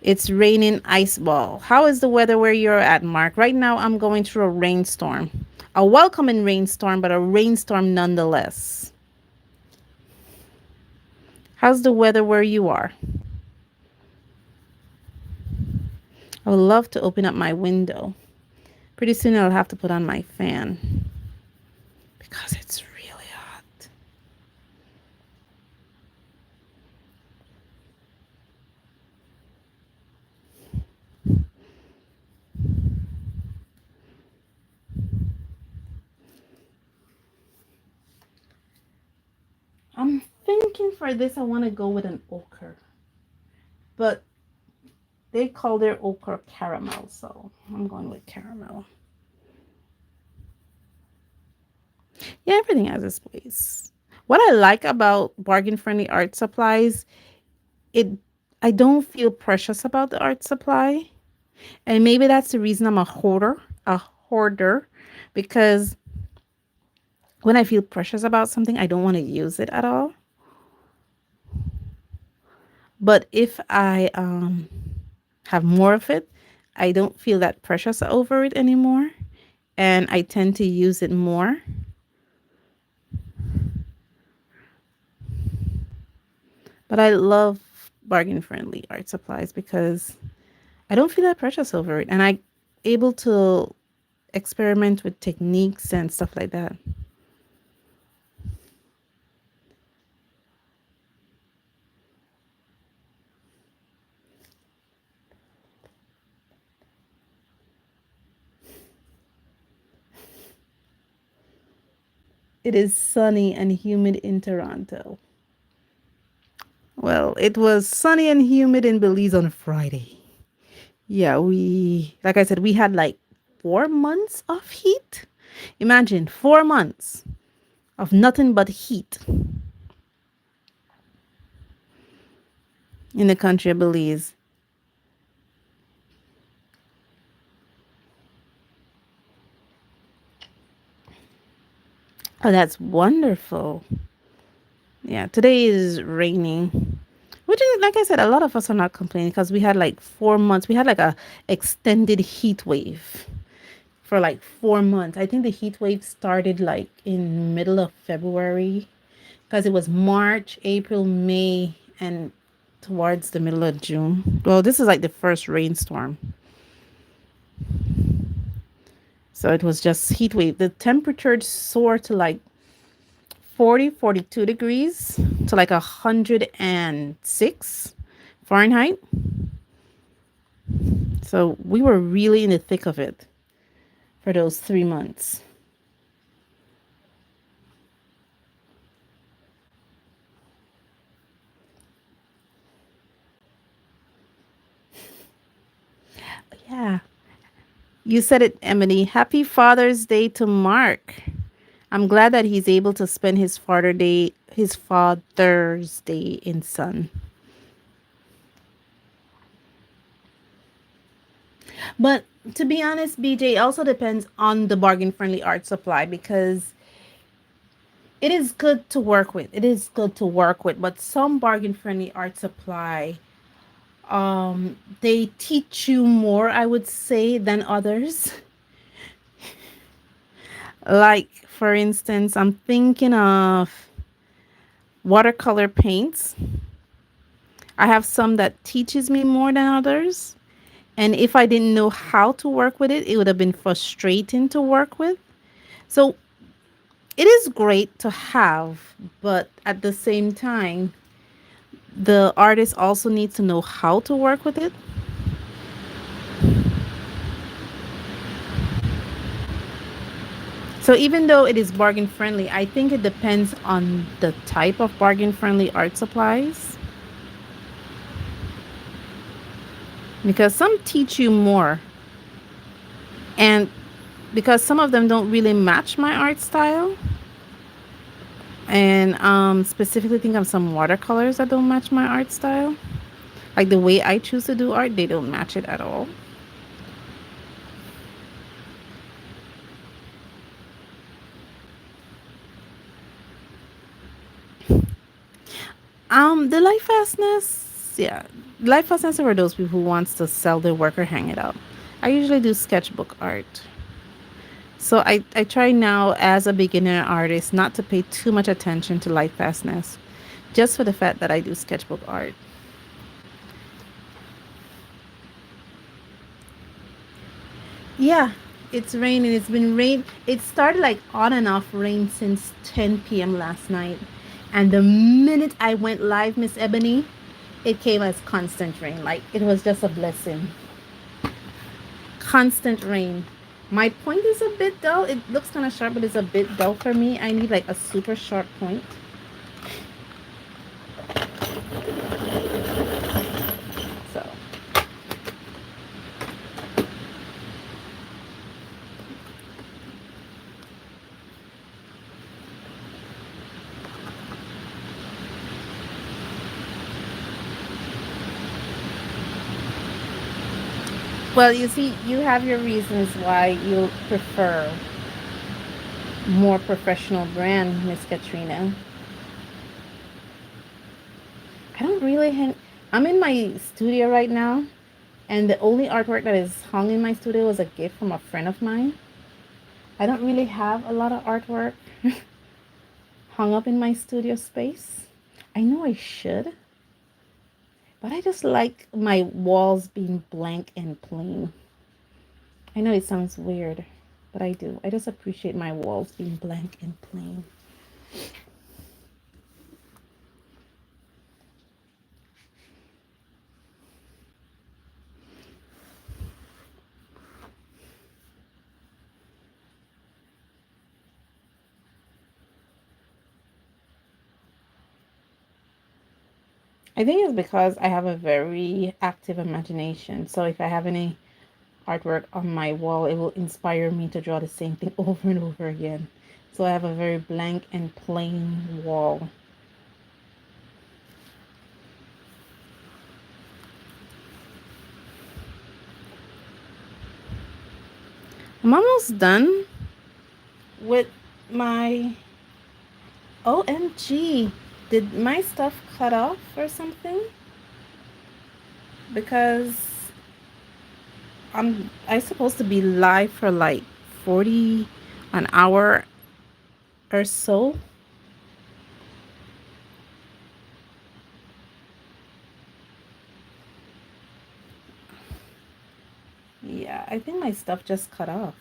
It's raining ice ball. How is the weather where you're at, Mark? Right now, I'm going through a rainstorm. A welcoming rainstorm, but a rainstorm nonetheless. How's the weather where you are? I would love to open up my window. Pretty soon I'll have to put on my fan because it's really hot. I'm thinking for this I want to go with an ochre, but they call their ochre caramel, so I'm going with caramel. Yeah, everything has its place. What I like about bargain friendly art supplies, it I don't feel precious about the art supply. And maybe that's the reason I'm a hoarder, because when I feel precious about something, I don't want to use it at all. But if I have more of it, I don't feel that precious over it anymore. And I tend to use it more. But I love bargain friendly art supplies because I don't feel that precious over it. And I able to experiment with techniques and stuff like that. It is sunny and humid in Toronto. Well, it was sunny and humid in Belize on Friday. Yeah, like I said, we had like 4 months of heat. Imagine 4 months of nothing but heat in the country of Belize. Oh, that's wonderful. Yeah, today is raining. Which is, like I said, a lot of us are not complaining because we had like 4 months. We had like a extended heat wave for like 4 months. I think the heat wave started like in middle of February because it was March, April, May, and towards the middle of June. Well, this is like the first rainstorm. So it was just heat wave. The temperature soared to like 40, 42 degrees to like 106 Fahrenheit. So we were really in the thick of it for those 3 months. Yeah. You said it, Emily. Happy Father's Day to Mark. I'm glad that he's able to spend his Father's Day in sun. But to be honest, BJ, it also depends on the bargain friendly art supply because it is good to work with. It is good to work with, but some bargain friendly art supply, they teach you more, I would say, than others. Like, for instance, I'm thinking of watercolor paints. I have some that teaches me more than others. And if I didn't know how to work with it, it would have been frustrating to work with. So it is great to have, but at the same time, the artist also needs to know how to work with it. So even though it is bargain friendly, I think it depends on the type of bargain friendly art supplies, because some teach you more, and because some of them don't really match my art style, and specifically think of some watercolors that don't match my art style, like the way I choose to do art, they don't match it at all. The light fastness, yeah, light fastness are for those people who wants to sell their work or hang it up. I usually do sketchbook art. So I try now as a beginner artist not to pay too much attention to light fastness, just for the fact that I do sketchbook art. Yeah, it's raining. It's been rain. It started like on and off rain since 10 p.m. last night. And the minute I went live, Miss Ebony, it came as constant rain. Like it was just a blessing. Constant rain. My point is a bit dull. It looks kind of sharp, but it's a bit dull for me. I need like a super sharp point. So, well, you see, you have your reasons why you prefer more professional brand, Miss Katrina. I don't really hang. I'm in my studio right now, and the only artwork that is hung in my studio was a gift from a friend of mine. I don't really have a lot of artwork hung up in my studio space. I know I should, but I just like my walls being blank and plain. I know it sounds weird, but I do. I just appreciate my walls being blank and plain. I think it's because I have a very active imagination. So if I have any artwork on my wall, it will inspire me to draw the same thing over and over again. So I have a very blank and plain wall. I'm almost done with my OMG. Did my stuff cut off or something? Because I supposed to be live for like 40 an hour or so. Yeah, I think my stuff just cut off.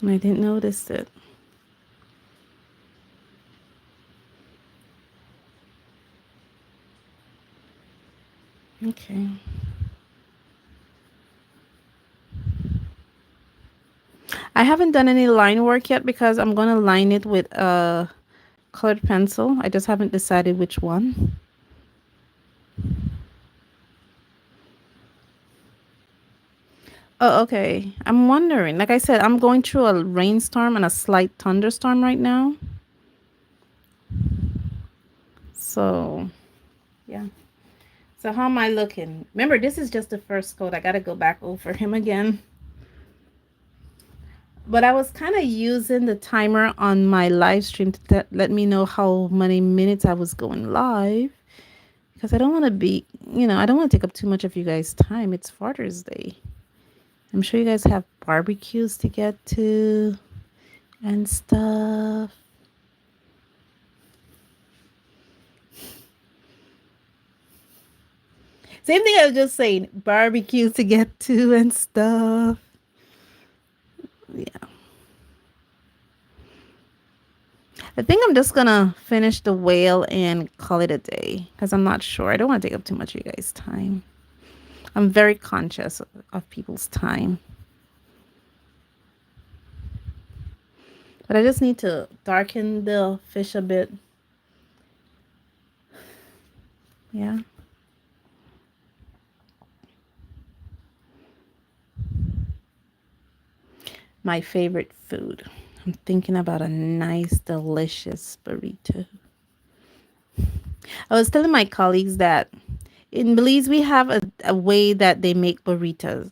And I didn't notice it. Okay. I haven't done any line work yet because I'm gonna line it with a colored pencil. I just haven't decided which one. Oh, okay. I'm wondering. Like I said, I'm going through a rainstorm and a slight thunderstorm right now. So, yeah. So how am I looking? Remember, this is just the first coat. I gotta go back over him again. But I was kind of using the timer on my live stream to let me know how many minutes I was going live. Because I don't want to be, I don't want to take up too much of you guys' time. It's Father's Day. I'm sure you guys have barbecues to get to and stuff. Same thing I was just saying, barbecues to get to and stuff. Yeah. I think I'm just gonna finish the whale and call it a day because I'm not sure. I don't want to take up too much of you guys' time. I'm very conscious of people's time. But I just need to darken the fish a bit. Yeah. My favorite food. I'm thinking about a nice, delicious burrito. I was telling my colleagues that in Belize we have a way that they make burritos,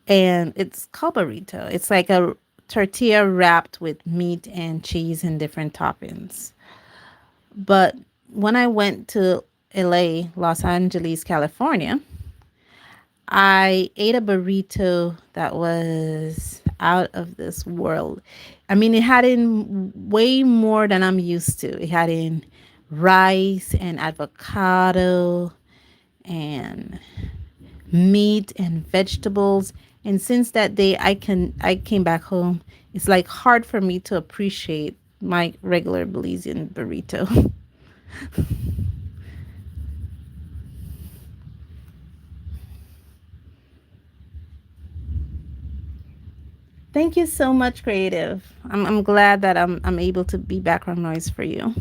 and it's called burrito. It's like a tortilla wrapped with meat and cheese and different toppings. But when I went to LA, Los Angeles, California, I ate a burrito that was out of this world. I mean, it had in way more than I'm used to. It had in rice and avocado and meat and vegetables. And since that day I came back home, it's like hard for me to appreciate my regular Belizean burrito. Thank you so much, Creative. I'm glad that I'm able to be background noise for you.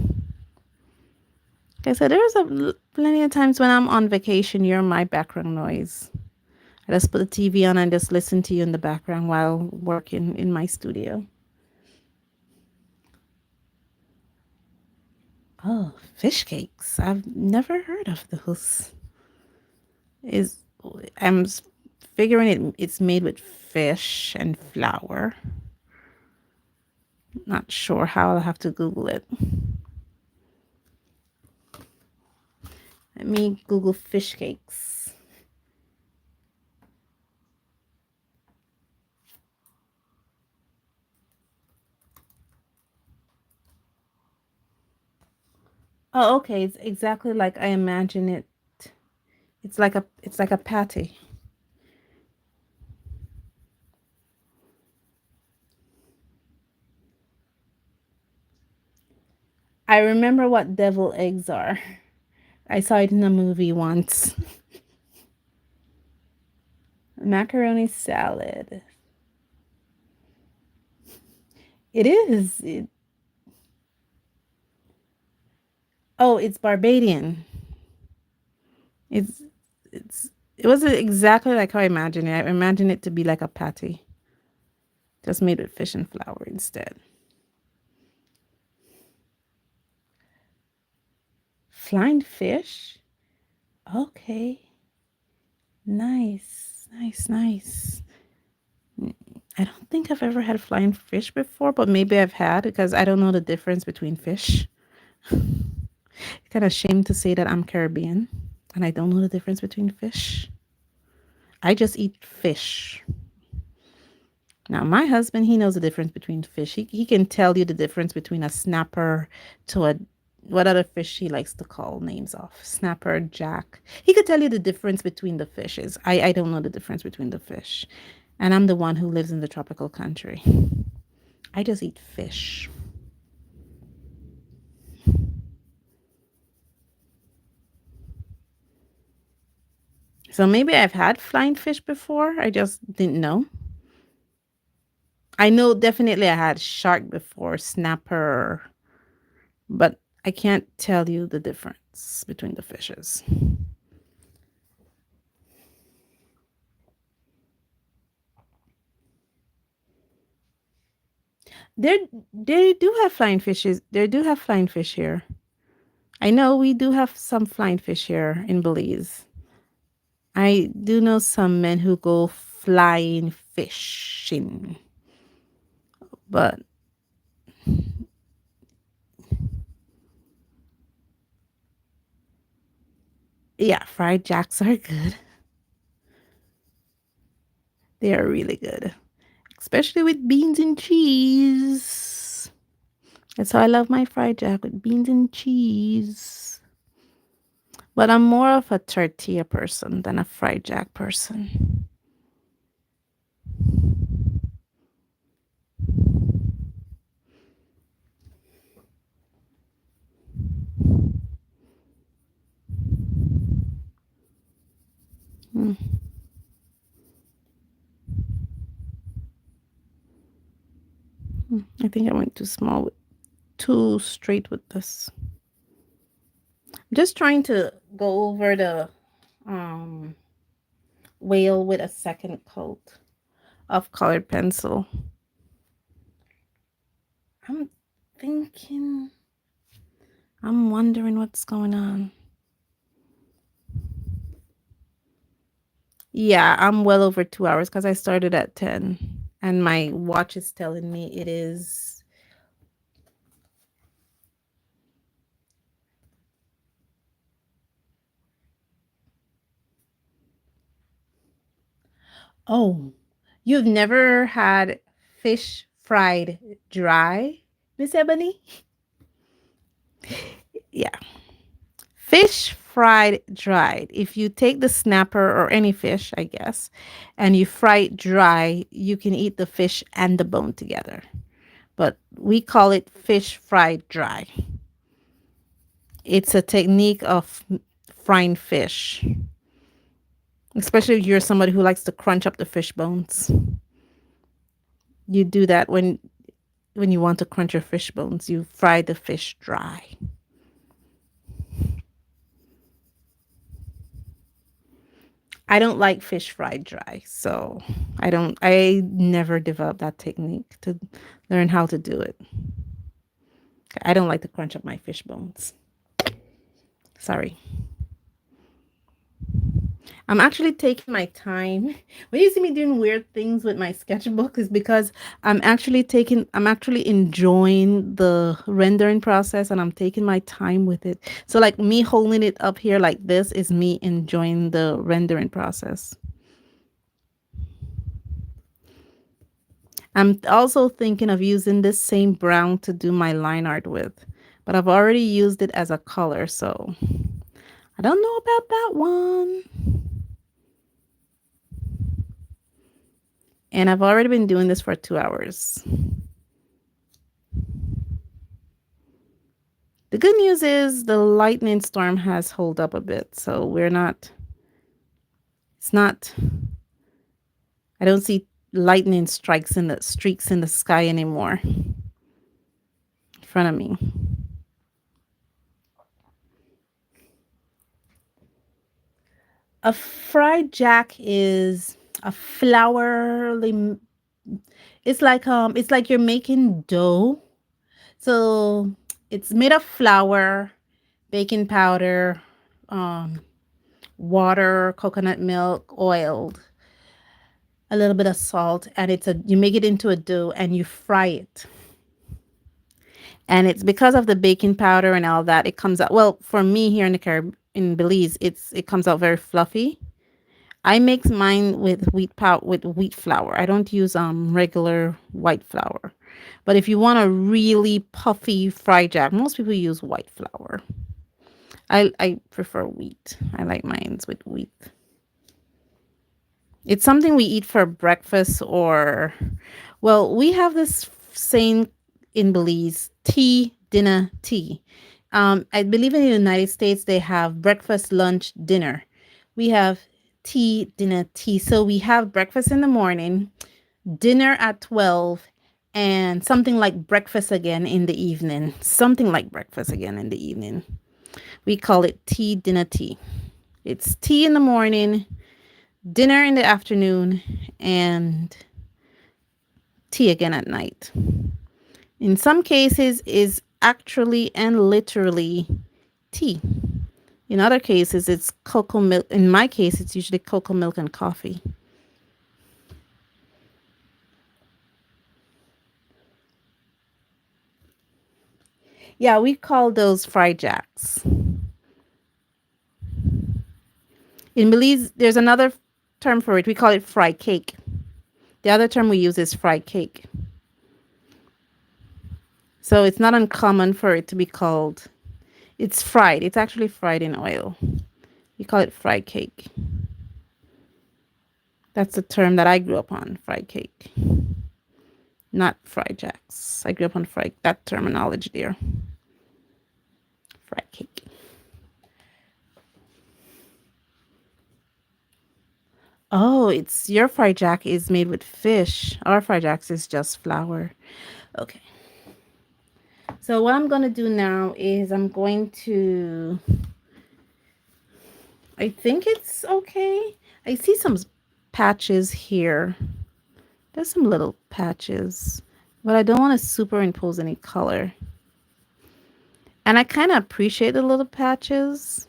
Okay, so there's plenty of times when I'm on vacation, you're my background noise. I just put the TV on and just listen to you in the background while working in my studio. Oh, fish cakes. I've never heard of those. Is I'm figuring it's made with fish and flour. Not sure how. I'll have to Google it. Let me Google fish cakes. Oh, okay. It's exactly like I imagine it. It's like a patty. I remember what devil eggs are. I saw it in a movie once. Macaroni salad. It is. Oh, it's Barbadian. It's it wasn't exactly like how I imagined it. I imagined it to be like a patty, just made with fish and flour instead. Flying fish? Okay. Nice. Nice, nice. I don't think I've ever had flying fish before, but maybe I've had because I don't know the difference between fish. Kind of shame to say that I'm Caribbean and I don't know the difference between fish. I just eat fish. Now, my husband, he knows the difference between fish. He can tell you the difference between a snapper to a what other fish he likes to call names of snapper, jack. He could tell you the difference between the fishes. I don't know the difference between the fish. And I'm the one who lives in the tropical country. I just eat fish. So maybe I've had flying fish before. I just didn't know. I know definitely I had shark before, snapper, but I can't tell you the difference between the fishes. There, they do have flying fishes. They do have flying fish here. I know we do have some flying fish here in Belize. I do know some men who go flying fishing, but yeah, fried jacks are good. They are really good, especially with beans and cheese. That's how I love my fried jack with beans and cheese. But I'm more of a tortilla person than a fried jack person. Mm. I think I went too small with too straight with this. I'm just trying to go over the um whale with a second coat of colored pencil. I'm thinking, I'm wondering what's going on. Yeah, I'm well over 2 hours because I started at 10 and my watch is telling me it is. Oh, you've never had fish fried dry, Miss Ebony? Yeah. Fish fried dried. If you take the snapper or any fish, I guess, and you fry it dry, you can eat the fish and the bone together. But we call it fish fried dry. It's a technique of frying fish, especially if you're somebody who likes to crunch up the fish bones. You do that when you want to crunch your fish bones. You fry the fish dry. I don't like fish fried dry, so I never developed that technique to learn how to do it. I don't like to crunch up my fish bones. Sorry. I'm actually taking my time. When you see me doing weird things with my sketchbook is because I'm actually enjoying the rendering process and I'm taking my time with it. So like me holding it up here like this is me enjoying the rendering process. I'm also thinking of using this same brown to do my line art with, but I've already used it as a color, so I don't know about that one. And I've already been doing this for 2 hours. The good news is the lightning storm has held up a bit, so it's not, I don't see lightning strikes in the streaks in the sky anymore in front of me. A fried jack is a flourly, it's like you're making dough. So it's made of flour, baking powder, um, water, coconut milk, oiled, a little bit of salt, and you make it into a dough and you fry it. And it's because of the baking powder and all that, it comes out well for me here in the in Belize, it comes out very fluffy. I make mine with wheat flour. I don't use regular white flour. But if you want a really puffy fried jack, most people use white flour. I prefer wheat. I like mines with wheat. It's something we eat for breakfast or, well, we have this saying in Belize, tea, dinner, tea. I believe in the United States, they have breakfast, lunch, dinner. We have tea, dinner, tea. So we have breakfast in the morning, dinner at 12, and something like breakfast again in the evening. Something like breakfast again in the evening. We call it tea, dinner, tea. It's tea in the morning, dinner in the afternoon, and tea again at night. In some cases is actually and literally tea. In other cases it's cocoa milk. In my case it's usually cocoa milk and coffee. Yeah, we call those fried jacks. In Belize there's another term for it. We call it fried cake. The other term we use is fried cake. So it's not uncommon for it to be called, it's fried. It's actually fried in oil. We call it fried cake. That's the term that I grew up on, fried cake. Not fried jacks. I grew up on fried, that terminology there. Fried cake. Oh, it's your fried jack is made with fish. Our fried jacks is just flour. Okay. So what I'm going to do now is I'm going to, I think it's okay. I see some patches here. There's some little patches, but I don't want to superimpose any color. And I kind of appreciate the little patches.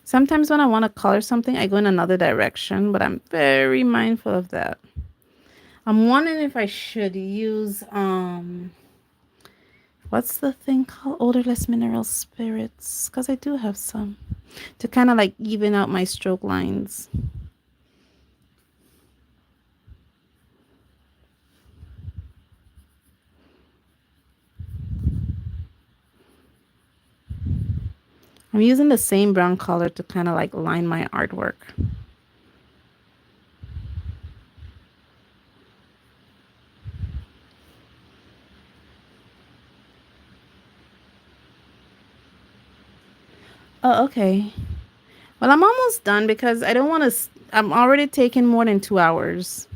Sometimes when I want to color something, I go in another direction, but I'm very mindful of that. I'm wondering if I should use, what's the thing called? Odorless mineral spirits, because I do have some, to kind of like even out my stroke lines. I'm using the same brown color to kind of like line my artwork. Oh, okay. Well, I'm almost done because I don't want to, I'm already taking more than 2 hours.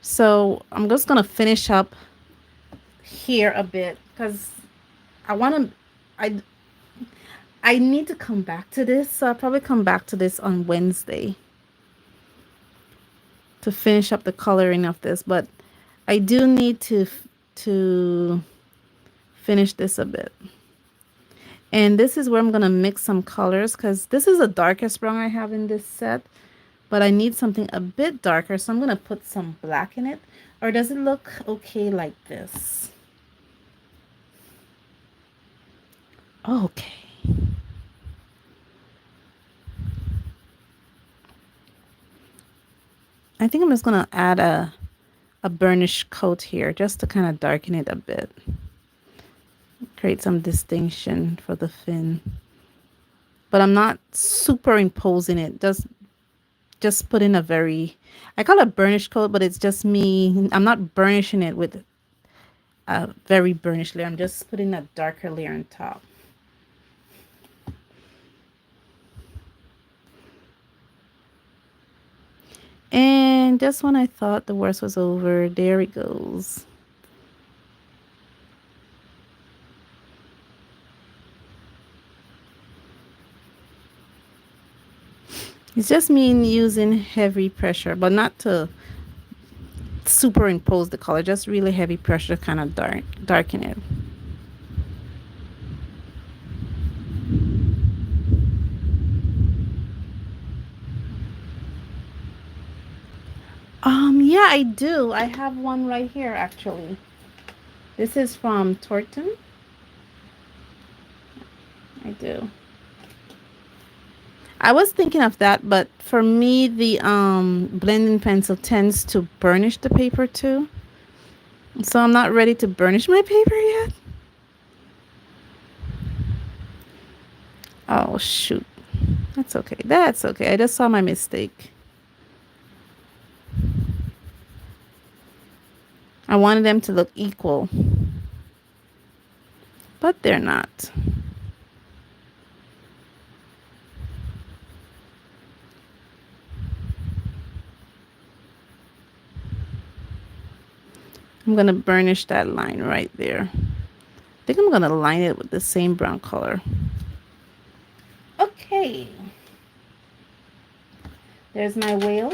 So I'm just going to finish up here a bit because I want to, I, I need to come back to this. So I'll probably come back to this on Wednesday to finish up the coloring of this. But I do need to finish this a bit. And this is where I'm going to mix some colors because this is the darkest brown I have in this set. But I need something a bit darker. So I'm going to put some black in it. Or does it look okay like this? Okay. I think I'm just going to add a burnish coat here just to kind of darken it a bit. Create some distinction for the fin. But I'm not superimposing it. Just put in a very, I call it burnish coat, but it's just me. I'm not burnishing it with a very burnished layer. I'm just putting a darker layer on top. And just when I thought the worst was over, there it goes. It's just me using heavy pressure, but not to superimpose the color, just really heavy pressure to kind of darken it. Yeah, I do. I have one right here actually. This is from Torton. I do. I was thinking of that, but for me, the blending pencil tends to burnish the paper too. So I'm not ready to burnish my paper yet. Oh, shoot. That's okay. That's okay. I just saw my mistake. I wanted them to look equal, but they're not. I'm going to burnish that line right there. I think I'm going to line it with the same brown color. Okay. There's my whale.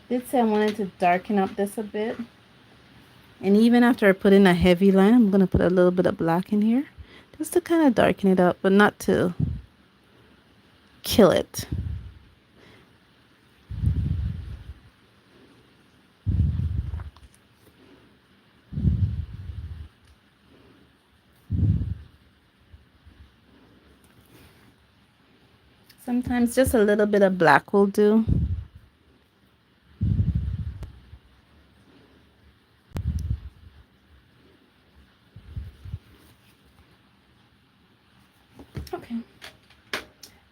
Did say I wanted to darken up this a bit. And even after I put in a heavy line, I'm going to put a little bit of black in here. Just to kind of darken it up, but not to kill it. Sometimes just a little bit of black will do. Okay.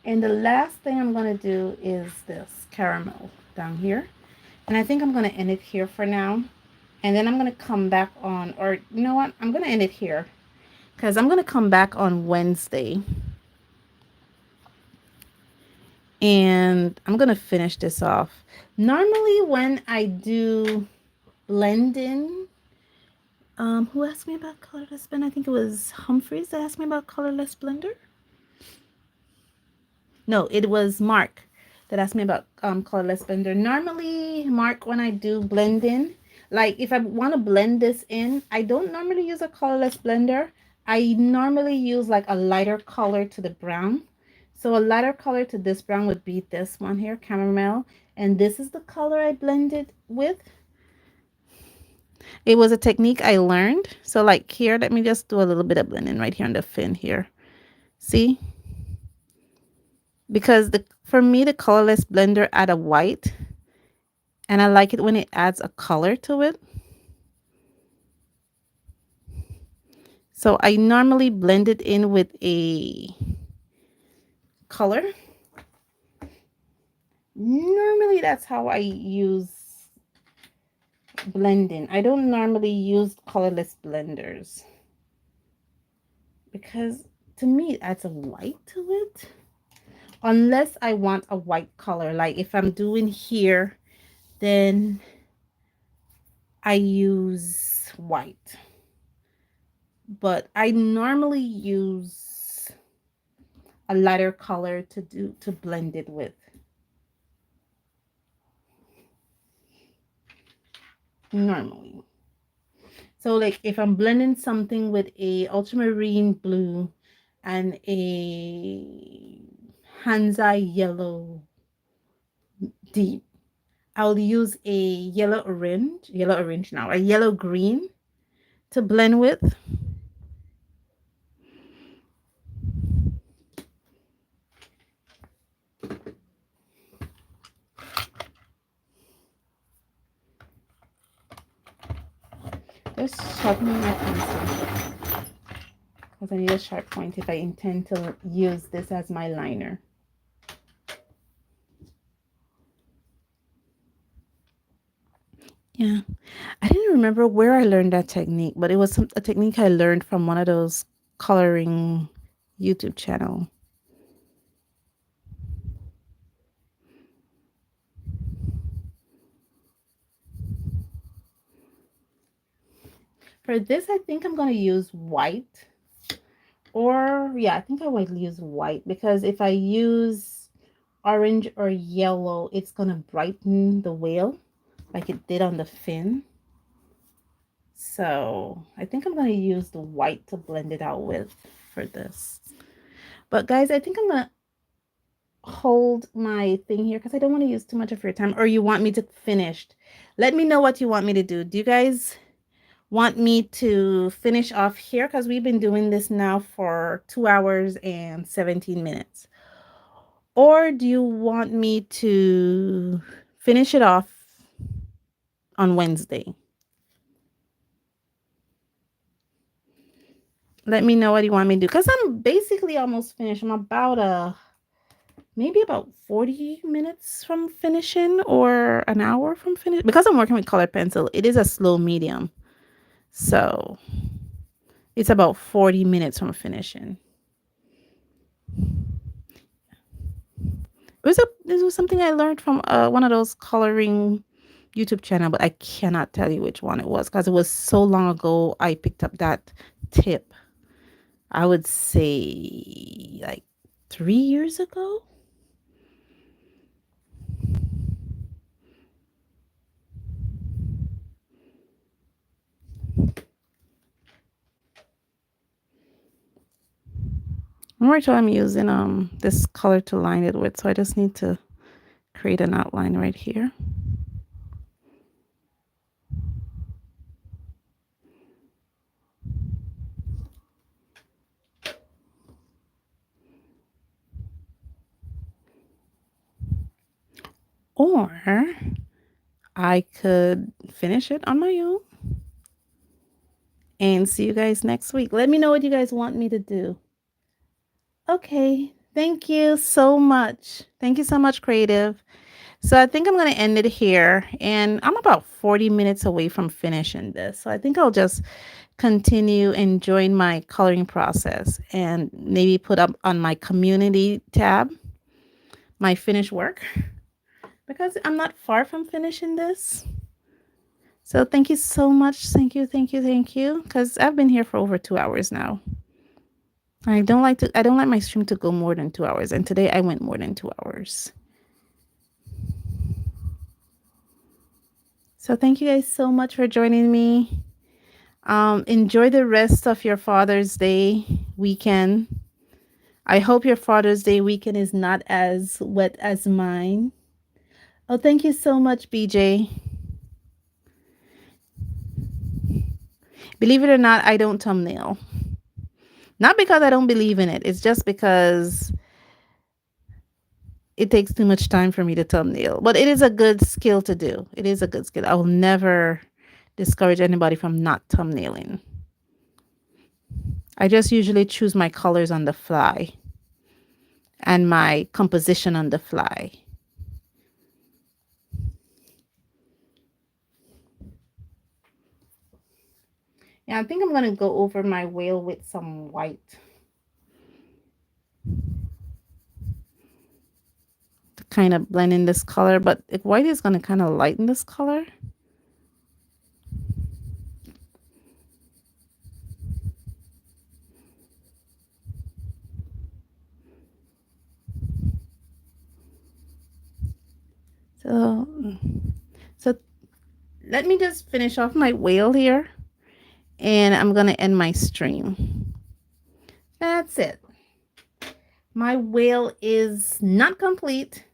And the last thing I'm going to do is this caramel down here. And I think I'm going to end it here for now. And then I'm going to come back on, or you know what? I'm going to end it here because I'm going to come back on Wednesday. And and I'm gonna finish this off. Normally when I do blending, who asked me about colorless blend? I think it was Humphreys that asked me about colorless blender. No, it was Mark that asked me about colorless blender. Normally, Mark, when I do blending, like if I want to blend this in, I don't normally use a colorless blender. I normally use like a lighter color to the brown. So a lighter color to this brown would be this one here, caramel. And this is the color I blended with. It was a technique I learned. So like here, let me just do a little bit of blending right here on the fin here. See? Because for me, the colorless blender add a white, and I like it when it adds a color to it. So I normally blend it in with a color. Normally that's how I use blending. I don't normally use colorless blenders because to me it adds a white to it. Unless I want a white color, like if I'm doing here, then I use white. But I normally use a lighter color to blend it with. Normally. So like if I'm blending something with a ultramarine blue and a Hansa yellow deep, I'll use a yellow orange now, a yellow green to blend with. Just sharpening my pencil because I need a sharp point if I intend to use this as my liner. Yeah, I didn't remember where I learned that technique, but it was a technique I learned from one of those coloring YouTube channel. For this, I think I'm going to use white. Or, yeah, I think I might use white because if I use orange or yellow, it's going to brighten the whale like it did on the fin. So I think I'm going to use the white to blend it out with for this. But guys, I think I'm going to hold my thing here because I don't want to use too much of your time, or you want me to finish. Let me know what you want me to do. Do you guys want me to finish off here? Because we've been doing this now for 2 hours and 17 minutes. Or do you want me to finish it off on Wednesday? Let me know what you want me to do. Because I'm basically almost finished. I'm about maybe about 40 minutes from finishing or an hour from finish. Because I'm working with colored pencil, it is a slow medium. So it's about 40 minutes from finishing. This was something I learned from one of those coloring YouTube channel, but I cannot tell you which one it was because it was so long ago I picked up that tip. I would say like 3 years ago. Right now I'm using this color to line it with, so I just need to create an outline right here. Or I could finish it on my own and see you guys next week. Let me know what you guys want me to do. Okay, thank you so much. Thank you so much, Creative. So I think I'm going to end it here, and I'm about 40 minutes away from finishing this. So I think I'll just continue enjoying my coloring process and maybe put up on my community tab my finished work because I'm not far from finishing this. So thank you so much. Thank you, thank you, thank you. Because I've been here for over 2 hours now. I don't like my stream to go more than 2 hours. And today I went more than 2 hours. So thank you guys so much for joining me. Enjoy the rest of your Father's Day weekend. I hope your Father's Day weekend is not as wet as mine. Oh, thank you so much, BJ. Believe it or not, I don't thumbnail. Not because I don't believe in it. It's just because it takes too much time for me to thumbnail. But it is a good skill to do. It is a good skill. I will never discourage anybody from not thumbnailing. I just usually choose my colors on the fly and my composition on the fly. Yeah, I think I'm going to go over my whale with some white to kind of blend in this color, but white is going to kind of lighten this color. So let me just finish off my whale here, and I'm going to end my stream. That's it. My whale is not complete.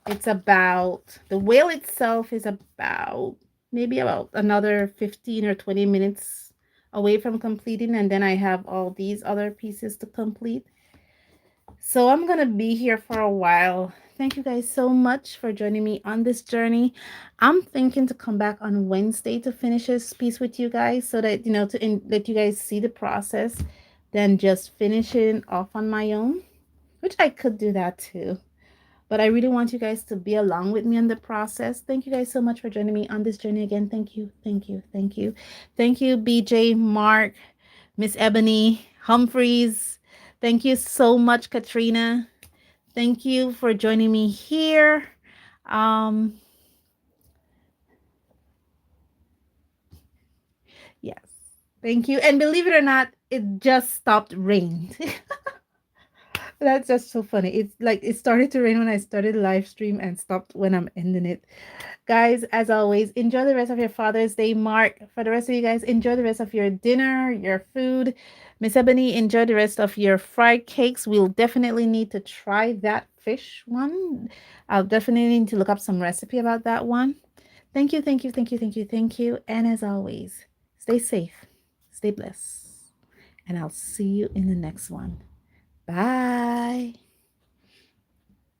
It's about, the whale itself is about, maybe about another 15 or 20 minutes away from completing. And then I have all these other pieces to complete. So I'm going to be here for a while. Thank you guys so much for joining me on this journey. I'm thinking to come back on Wednesday to finish this piece with you guys so that, let you guys see the process, then just finishing off on my own, which I could do that too. But I really want you guys to be along with me on the process. Thank you guys so much for joining me on this journey again. Thank you, thank you, thank you. Thank you, BJ, Mark, Miss Ebony, Humphreys. Thank you so much, Katrina. Thank you for joining me here. Yes, thank you. And believe it or not, it just stopped raining. That's just so funny. It's like it started to rain when I started the live stream and stopped when I'm ending it. Guys, as always, enjoy the rest of your Father's Day. Mark, for the rest of you guys, enjoy the rest of your dinner, your food. Miss Ebony, enjoy the rest of your fried cakes. We'll definitely need to try that fish one. I'll definitely need to look up some recipe about that one. Thank you, thank you, thank you, thank you, thank you. And as always, stay safe, stay blessed, and I'll see you in the next one. Bye.